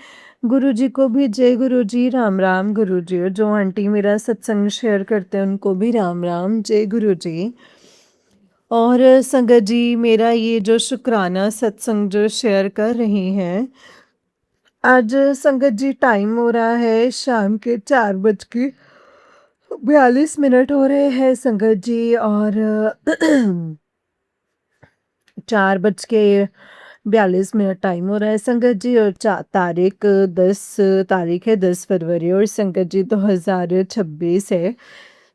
गुरु जी को भी जय गुरु जी, राम राम गुरु जी। और जो आंटी मेरा सत्संग शेयर करते हैं उनको भी राम राम, जय गुरु जी। और संगत जी, मेरा ये जो शुक्राना सत्संग जो शेयर कर रही हैं, आज संगत जी टाइम हो रहा है शाम के 4:42 हो रहे हैं संगत जी। और 4:42 टाइम हो रहा है संगत जी। और तारीख 10 तारीख है 10 फरवरी और संगत जी 2026 है।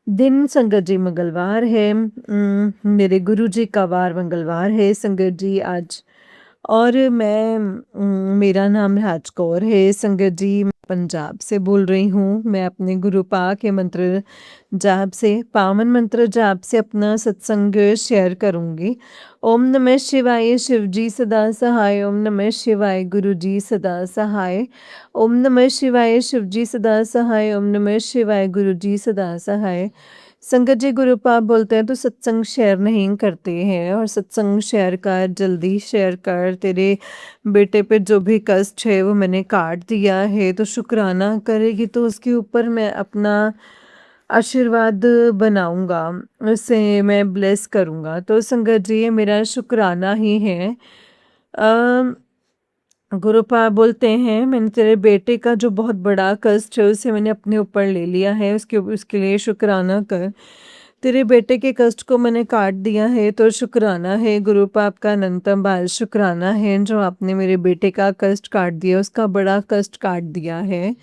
दिन संगत जी मंगलवार है। मेरे गुरु जी का वार मंगलवार है संगत जी आज। और मेरा नाम राज कौर है संगत जी। मैं पंजाब से बोल रही हूँ। मैं अपने गुरु पा के मंत्र जाप से, पावन मंत्र जाप से अपना सत्संग शेयर करूँगी। ओम नमः शिवाय, शिव जी सदा सहाय। ओम नमः शिवाय, गुरु जी सदा सहाय। ओम नमः शिवाय, शिव जी सदा सहाय। ओम नमः शिवाय, गुरु जी सदा सहाय। संगत जी, गुरु पाप बोलते हैं तो सत्संग शेयर नहीं करते हैं। और सत्संग शेयर कर, जल्दी शेयर कर। तेरे बेटे पे जो भी कष्ट है वो मैंने काट दिया है, तो शुक्राना करेगी तो उसके ऊपर मैं अपना आशीर्वाद बनाऊंगा, उसे मैं ब्लेस करूंगा। तो संगत जी, ये मेरा शुक्राना ही है। गुरुपा बोलते हैं, मैंने तेरे बेटे का जो बहुत बड़ा कष्ट है उसे मैंने अपने ऊपर ले लिया है, उसके लिए शुक्राना कर। तेरे बेटे के कष्ट को मैंने काट दिया है, तो शुक्राना है गुरुपा, आपका अनंतम बाल शुक्राना है जो आपने मेरे बेटे का कष्ट काट दिया, उसका बड़ा कष्ट काट दिया है।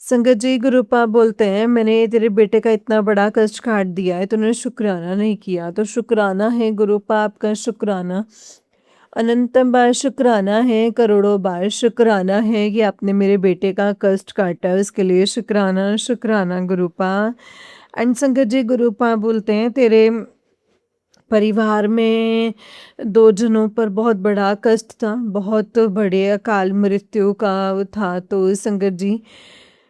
संगत जी, गुरुपा बोलते हैं, मैंने तेरे बेटे का इतना बड़ा कष्ट काट दिया है, तूने शुक्राना नहीं किया। तो शुक्राना है गुरुपा, आपका शुक्राना अनंतम बार शुक्राना है, करोड़ों बार शुक्राना है कि आपने मेरे बेटे का कष्ट काटा, उसके लिए शुक्राना शुक्राना गुरुपा। एंड संगत जी, गुरुपा बोलते हैं, तेरे परिवार में 2 जनों पर बहुत बड़ा कष्ट था, बहुत बड़े अकाल मृत्यु का वो था। तो संगत जी,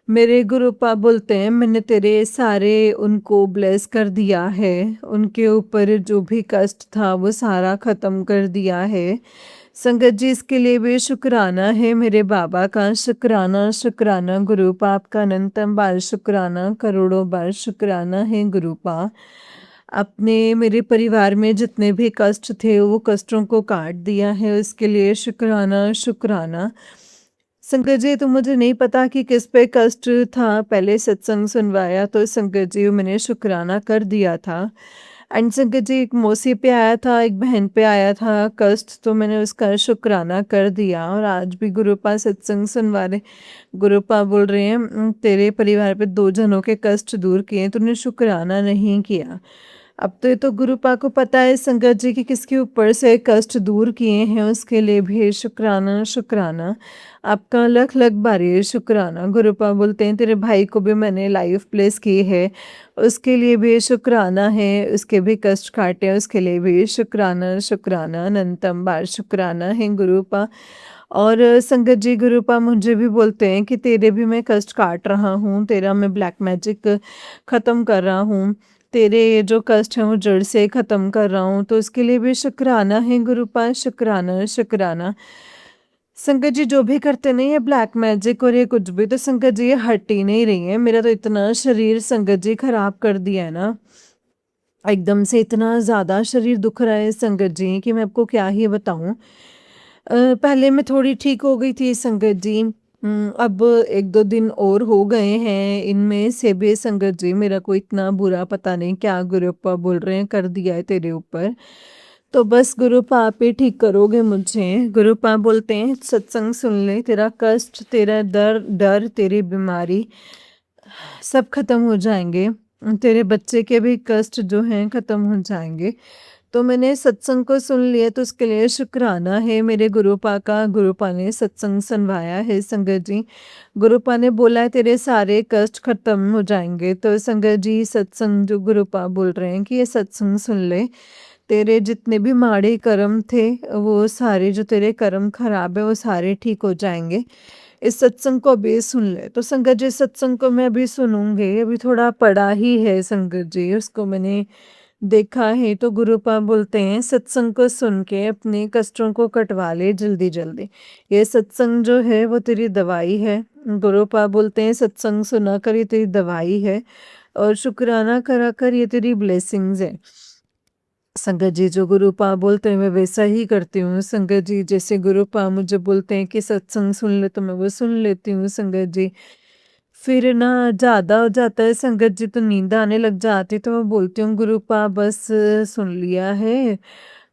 मेरे गुरुपा बोलते हैं, मैंने तेरे सारे उनको ब्लेस कर दिया है, उनके ऊपर जो भी कष्ट था वो सारा ख़त्म कर दिया है। संगत जी, इसके लिए भी शुक्राना है मेरे बाबा का, शुक्राना शुक्राना गुरुपा, आपका अनंतम बार शुक्राना, करोड़ों बार शुक्राना है गुरुपा। आपने मेरे परिवार में जितने भी कष्ट थे वो कष्टों को काट दिया है, उसके लिए शुक्राना शुक्राना। संगत जी, तो मुझे नहीं पता कि किस पे कष्ट था, पहले सत्संग सुनवाया तो संगत जी मैंने शुक्राना कर दिया था। एंड संगत जी, एक मौसी पे आया था, एक बहन पे आया था कष्ट, तो मैंने उसका शुक्राना कर दिया। और आज भी गुरुपा सत्संग सुनवा रहे, गुरुपा बोल रहे हैं, तेरे परिवार पे 2 जनों के कष्ट दूर किए, तूने शुक्राना नहीं किया। अब तो ये तो गुरुपा को पता है संगत जी कि किसके ऊपर से कष्ट दूर किए हैं, उसके लिए भी शुक्राना शुक्राना, आपका लख लख बारी शुक्राना। गुरुपा बोलते हैं, तेरे भाई को भी मैंने लाइफ प्लेस की है, उसके लिए भी शुक्राना है, उसके भी कष्ट काटे, उसके लिए भी शुक्राना शुक्राना, अनंतम बार शुक्राना है गुरुपा। और संगत जी, गुरुपा मुझे भी बोलते हैं कि तेरे भी मैं कष्ट काट रहा हूँ, तेरा मैं ब्लैक मैजिक ख़त्म कर रहा हूँ, तेरे ये जो कष्ट हैं वो जड़ से ख़त्म कर रहा हूँ, तो उसके लिए भी शुक्राना है गुरुपा, शुक्राना शुक्राना। संगत जी, जो भी करते नहीं है ब्लैक मैजिक और ये कुछ भी, तो संगत जी ये हट ही नहीं रही है। मेरा तो इतना शरीर संगत जी खराब कर दिया है ना, एकदम से इतना ज़्यादा शरीर दुख रहा है संगत जी कि मैं आपको क्या ही बताऊं। पहले मैं थोड़ी ठीक हो गई थी संगत जी। अब 1-2 दिन और हो गए हैं, इनमें से भी संगत जी मेरा कोई इतना बुरा पता नहीं क्या गुरुपा बोल रहे हैं कर दिया है तेरे ऊपर। तो बस गुरुपा आप ही ठीक करोगे मुझे। गुरुपा बोलते हैं, सत्संग सुन ले, तेरा कष्ट, तेरा डर, तेरी बीमारी सब खत्म हो जाएंगे, तेरे बच्चे के भी कष्ट जो हैं खत्म हो जाएंगे। तो मैंने सत्संग को सुन लिया, तो उसके लिए शुक्राना है मेरे गुरुपा का। गुरुपा ने सत्संग सुनवाया है संगत जी। गुरुपा ने बोला है तेरे सारे कष्ट खत्म हो जाएंगे। तो संगत जी, सत्संग जो गुरुपा बोल रहे हैं कि ये सत्संग सुन ले, तेरे जितने भी माड़े कर्म थे वो सारे, जो तेरे कर्म खराब है वो सारे ठीक हो जाएंगे। इस सत्संग को अभी सुन ले। तो संगत जी सत्संग को मैं अभी सुनूँगी, अभी थोड़ा पढ़ा ही है संगत जी, उसको मैंने देखा है। तो गुरुपा बोलते हैं सत्संग को सुन के अपने कष्टों को कटवा ले जल्दी-जल्दी। ये सत्संग जो है वो तेरी दवाई है। गुरुपा बोलते हैं सत्संग सुना कर ये तेरी दवाई है और शुक्राना करा कर ये तेरी ब्लेसिंग्स है। संगत जी जो गुरुपा बोलते हैं मैं वैसा ही करती हूँ संगत जी। जैसे गुरुपा मुझे बोलते हैं कि सत्संग सुन ले तो मैं वो सुन लेती हूँ संगत जी। फिर ना ज़्यादा हो जाता है संगत जी तो नींद आने लग जाती, तो मैं बोलती हूँ गुरुपा बस सुन लिया है।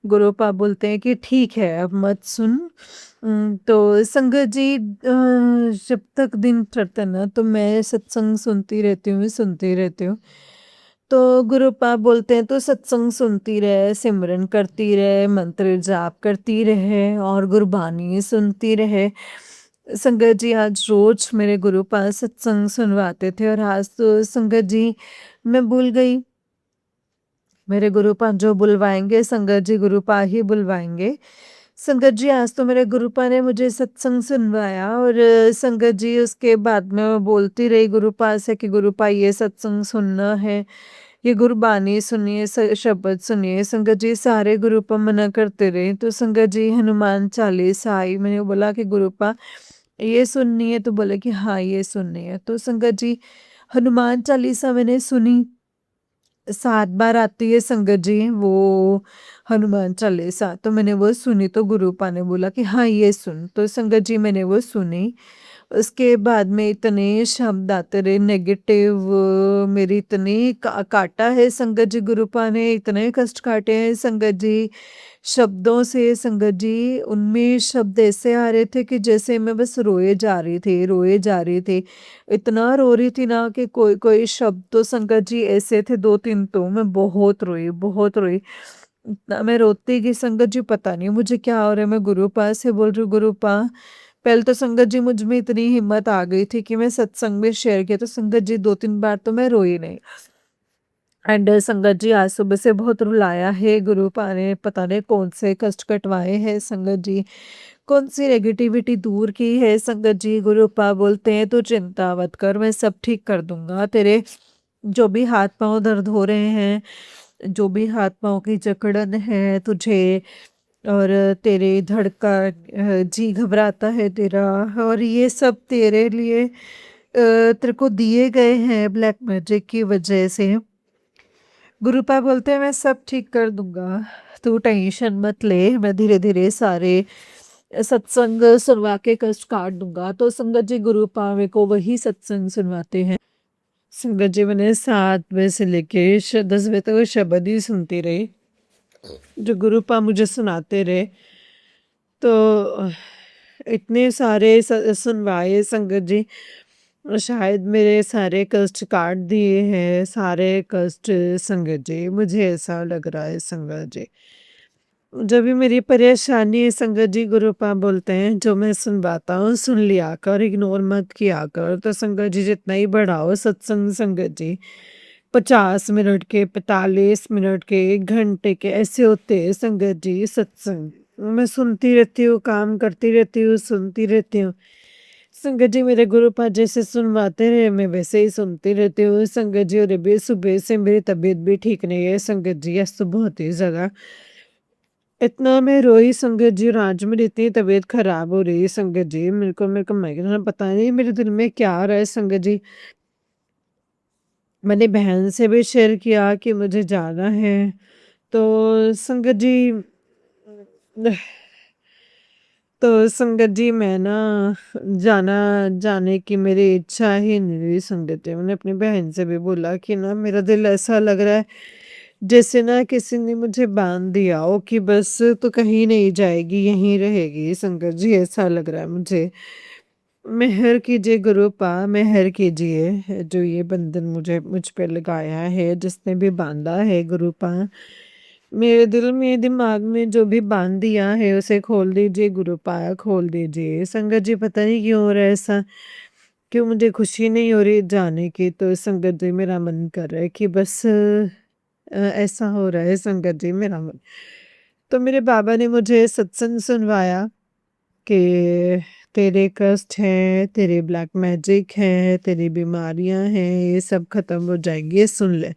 गुरुपा बोलते हैं कि ठीक है अब मत सुन। तो संगत जी जब तक दिन चढ़ता है ना तो मैं सत्संग सुनती रहती हूँ। तो गुरुपा बोलते हैं तो सत्संग सुनती रहे, सिमरन करती रहे, मंत्र जाप करती रहे और गुरबानी सुनती रहे। संगत जी आज रोज मेरे गुरुपा सत्संग सुनवाते थे और आज तो संगत जी मैं भूल गई। मेरे गुरुपा जो बुलवाएंगे संगत जी गुरुपा ही बुलवाएंगे। संगत जी आज तो मेरे गुरुपा ने मुझे सत्संग सुनवाया और संगत जी उसके बाद में मैं बोलती रही गुरुपा से कि गुरुपा ये सत्संग सुनना है, ये गुरबानी सुनिए, शब्द सुनिए। संगत जी सारे गुरुपा मना करते रहे तो संगत जी हनुमान चालीसा आई, मैंने बोला कि गुरुपा ये सुननी है तो बोले कि हाँ ये सुननी है। तो संगत जी हनुमान चालीसा मैंने सुनी, 7 बार आती है संगत जी वो हनुमान चालीसा, तो मैंने वो सुनी तो गुरुपा ने बोला कि हाँ ये सुन। तो संगत जी मैंने वो सुनी। उसके बाद में इतने शब्द आते रहे नेगेटिव, मेरी इतनी काटा है संगत जी, गुरुपा ने इतने कष्ट काटे हैं संगत जी शब्दों से। संगत जी उनमें शब्द ऐसे आ रहे थे कि जैसे मैं बस रोए जा रही थी। इतना रो रही थी ना कि कोई कोई शब्द तो संगत जी ऐसे थे 2-3, तो मैं बहुत रोई। इतना मैं रोती कि संगत जी पता नहीं मुझे क्या हो रहा है। मैं गुरुपा से बोल रही हूँ गुरुपा, पहले तो संगत जी मुझ में इतनी हिम्मत आ गई थी कि मैं सत्संग में शेयर किया तो संगत जी 2-3 बार तो मैं रोई नहीं। एंड संगत जी आज सुबह से बहुत रुलाया है गुरुपा ने, पता नहीं कौन से कष्ट कटवाए हैं संगत जी, कौन सी नेगेटिविटी दूर की है संगत जी। गुरुपा बोलते हैं तो चिंता मत कर, मैं सब ठीक कर दूंगा। तेरे जो भी हाथ पांव दर्द हो रहे हैं, जो भी हाथ पांव की जकड़न है तुझे, और तेरे धड़का जी घबराता है तेरा, और ये सब तेरे लिए तेरे को दिए गए हैं ब्लैक मैजिक की वजह से। गुरुपा बोलते हैं मैं सब ठीक कर दूंगा, तू टेंशन मत ले, मैं धीरे धीरे सारे सत्संग सुनवा के कष्ट काट दूंगा। तो संगत जी गुरुपा मेरे को वही सत्संग सुनवाते हैं संगत जी। मैंने 7 बजे से लेके 10 बजे तक वो शब्द ही सुनती रही जो गुरुपा मुझे सुनाते रहे। तो इतने सारे सुनवाए संगत जी, शायद मेरे सारे कष्ट काट दिए हैं, सारे कष्ट संगत जी, मुझे ऐसा लग रहा है संगत जी। जब भी मेरी परेशानी है संगत जी गुरुपा बोलते हैं जो मैं सुनवाता हूँ सुन लिया कर, इग्नोर मत किया कर। तो संगत जी जितना ही बढ़ाओ सत्संग संगत जी, 50 मिनट के, 45 मिनट के, 1 घंटे के ऐसे होते हैं संगत जी सत्संग। मैं सुनती रहती हूँ, काम करती रहती हूँ, सुनती रहती हूँ संगत जी। मेरे गुरुपा जैसे सुनवाते रहे मैं वैसे ही सुनती रहती हूँ संगत जी। और अभी सुबह से मेरी तबीयत भी ठीक नहीं है संगत जी, आज तो बहुत ही ज़्यादा इतना मैं रोई संगत जी, और आज मेरी इतनी तबीयत खराब हो रही है संगत जी। मेरे को मैं पता नहीं मेरे दिल में क्या आ रहा है संगत जी। मैंने बहन से भी शेयर किया कि मुझे जाना है, तो संगत जी तो संगत जी मैं ना जाना जाने की मेरी इच्छा ही नहीं रही संगत जी। मैंने अपनी बहन से भी बोला कि ना मेरा दिल ऐसा लग रहा है जैसे ना किसी ने मुझे बांध दिया हो कि बस तो कहीं नहीं जाएगी यहीं रहेगी संगत जी, ऐसा लग रहा है मुझे। मेहर कीजिए गुरुपा, मेहर कीजिए, जो ये बंधन मुझ पे लगाया है, जिसने भी बांधा है गुरुपा, मेरे दिल में दिमाग में जो भी बांध दिया है उसे खोल दीजिए गुरुपा, खोल दीजिए संगत जी। पता नहीं क्यों हो रहा है ऐसा, क्यों मुझे खुशी नहीं हो रही जाने की। तो संगत जी मेरा मन कर रहा है कि बस ऐसा हो रहा है संगत जी मेरा मन। तो मेरे बाबा ने मुझे सत्संग सुनवाया कि तेरे कष्ट हैं, तेरे ब्लैक मैजिक है, तेरी बीमारियाँ हैं, ये सब खत्म हो जाएँगी, ये सुन ले।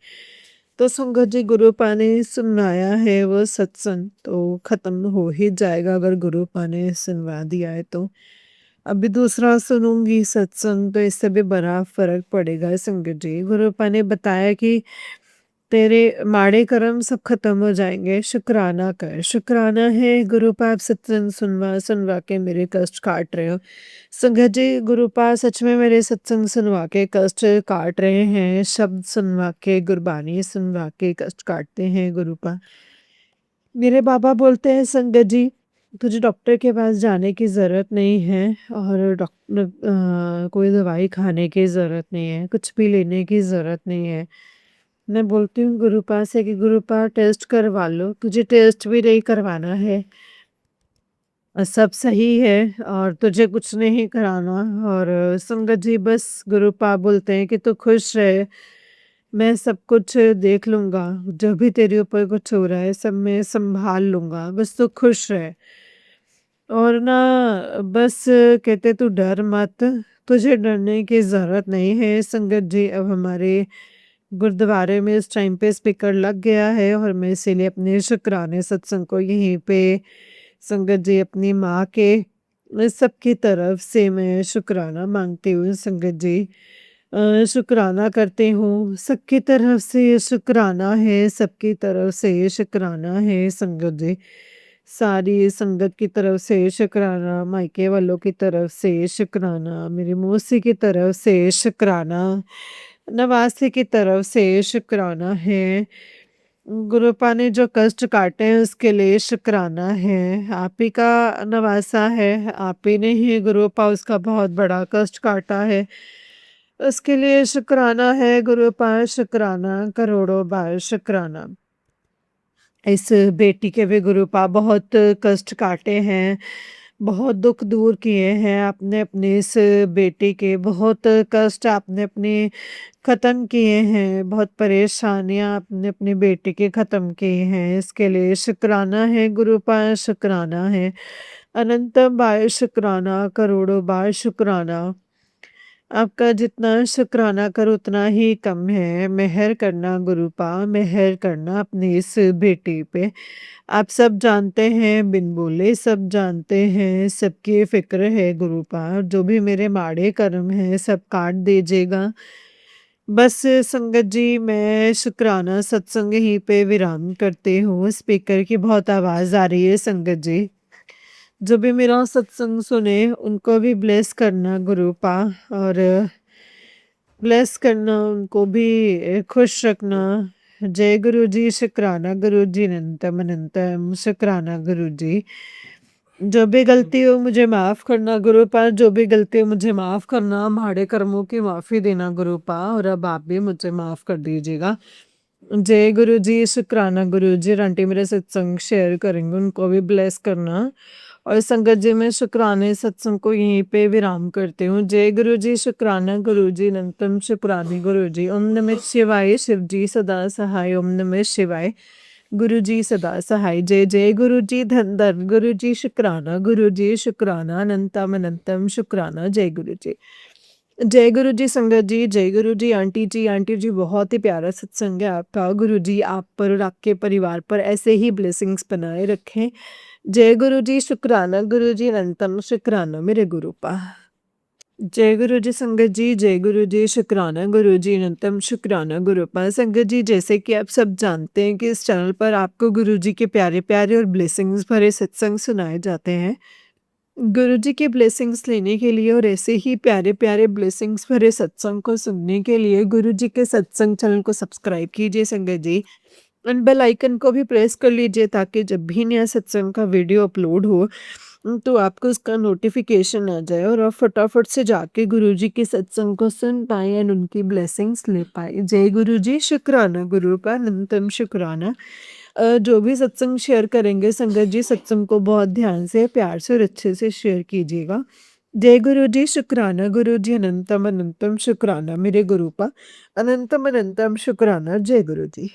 तो संगत जी गुरुपा ने सुनाया है वो सत्संग तो खत्म हो ही जाएगा अगर गुरुपा ने सुनवा दिया है तो। अभी दूसरा सुनूँगी सत्संग तो इससे भी बड़ा फ़र्क पड़ेगा संगत जी। गुरुपा ने बताया कि तेरे माड़े कर्म सब खत्म हो जाएँगे, शुक्राना कर। शुक्राना है गुरुपा आप सत्संग सुनवा के मेरे कष्ट काट रहे हो। संगत जी गुरुपा सच में मेरे सत्संग सुनवा के कष्ट काट रहे हैं, शब्द सुनवा के, गुरबानी सुनवा के कष्ट काटते हैं गुरुपा। मेरे बाबा बोलते हैं संगत जी, तुझे डॉक्टर के पास जाने की ज़रूरत नहीं है और कोई दवाई खाने की ज़रूरत नहीं है, कुछ भी लेने की ज़रूरत नहीं है। मैं बोलती हूँ गुरुपा से कि गुरुपा टेस्ट करवा लो, तुझे टेस्ट भी नहीं करवाना है। सब सही है और तुझे कुछ नहीं कराना और संगत जी बस गुरुपा बोलते हैं कि तू खुश रहे, मैं सब कुछ देख लूँगा, जब भी तेरे ऊपर कुछ हो रहा है सब मैं सँभाल लूँगा, बस तू खुश रह। और ना बस कहते तू डर मत, तुझे डरने की ज़रूरत नहीं है संगत जी अब हमारे गुरुद्वारे में इस टाइम पे स्पीकर लग गया है और मैं इसीलिए अपने शुक्राने सत्संग को यहीं पे संगत जी अपनी माँ के सबकी तरफ से मैं शुक्राना मांगती हूँ संगत जी शुक्राना करती हूँ सबकी तरफ से शुक्राना है सबकी तरफ से शुक्राना है संगत जी सारी संगत की तरफ से शुक्राना मायके वालों की तरफ से शुक्राना मेरी मौसी की तरफ से शुक्राना नवासी की तरफ से शुक्राना है गुरुपा ने जो कष्ट काटे हैं उसके लिए शुक्राना है आप ही का नवासा है आप ही ने ही गुरुपा उसका बहुत बड़ा कष्ट काटा है उसके लिए शुक्राना है गुरुपा शुक्राना करोड़ों बार शुक्राना इस बेटी के भी गुरुपा बहुत कष्ट काटे हैं, बहुत दुःख दूर किए हैं आपने अपनी इस बेटी के बहुत कष्ट आपने अपने ख़त्म किए हैं, बहुत परेशानियाँ आपने अपनी बेटी की ख़त्म की हैं, इसके लिए शुक्राना है गुरुपा शुक्राना है, अनंत बार शुक्राना, करोड़ों बार शुक्राना। आपका जितना शुक्राना करो उतना ही कम है। मेहर करना गुरुपा, मेहर करना अपनी इस बेटी पे। आप सब जानते हैं, बिन बोले सब जानते हैं, सबकी फ़िक्र है गुरुपा। जो भी मेरे माड़े कर्म हैं सब काट दीजिएगा। बस संगत जी मैं शुक्राना सत्संग यहीं पे विराम करती हूँ। स्पीकर की बहुत आवाज़ आ रही है संगत जी। जो भी मेरा सत्संग सुने उनको भी ब्लेस करना गुरुपा और ब्लेस करना उनको भी खुश रखना जय गुरु जी शुक्राना गुरु जी अनंतम अनंतम शुक्राना गुरु जी जो भी गलती हो मुझे माफ़ करना गुरुपा जो भी गलती हो मुझे माफ़ करना हमारे कर्मों की माफ़ी देना गुरुपा और अब आप भी मुझे माफ़ कर दीजिएगा जय गुरु जी शुक्राना गुरु जी और आंटी मेरे सत्संग शेयर करेंगे उनको भी ब्लेस करना और संगत जी मैं शुक्राने सत्संग को यहीं पे विराम करती हूँ जय गुरु जी शुक्राना गुरु जी अनंतम शुक्रानी गुरु जी ओम नमः शिवाय शिव जी सदा सहाय ओम नमः शिवाय गुरु जी सदा सहाय जय जय गुरु जी धन धन गुरु जी शुक्राना अनंतम अनंतम शुक्राना जय गुरु जी जय गुरु जी संगत जी जय गुरु जी आंटी जी बहुत ही प्यारा सत्संग है आपका गुरु जी आप पर और आपके परिवार पर ऐसे ही ब्लेसिंग्स बनाए रखें जय गुरु जी शुक्राना गुरु जी अनंतम शुक्राना मेरे गुरुपा जय गुरु जी संगत जी जय गुरु जी शुक्राना गुरु जी अनंतम शुक्राना गुरुपा संगत जी जैसे कि आप सब जानते हैं कि इस चैनल पर आपको गुरु जी के प्यारे प्यारे और ब्लेसिंग्स भरे सत्संग सुनाए जाते हैं गुरुजी के ब्लेसिंग्स लेने के लिए और ऐसे ही प्यारे-प्यारे ब्लेसिंग्स भरे सत्संग को सुनने के लिए गुरुजी के सत्संग चैनल को सब्सक्राइब कीजिए संगत जी और बेल आइकन को भी प्रेस कर लीजिए ताकि जब भी नया सत्संग का वीडियो अपलोड हो तो आपको उसका नोटिफिकेशन आ जाए और आप फटाफट से जाके गुरुजी के सत्संग को सुन पाएँ एंड उनकी ब्लेसिंग्स ले पाएँ। जय गुरुजी शुक्राना गुरु का अनंतम शुक्राना। जो भी सत्संग शेयर करेंगे संगत जी सत्संग को बहुत ध्यान से, प्यार से और अच्छे से शेयर कीजिएगा। जय गुरु जी शुक्राना गुरु जी अनंतम अनंतम शुक्राना मेरे गुरुपा अनंतम अनंतम शुक्राना जय गुरु जी।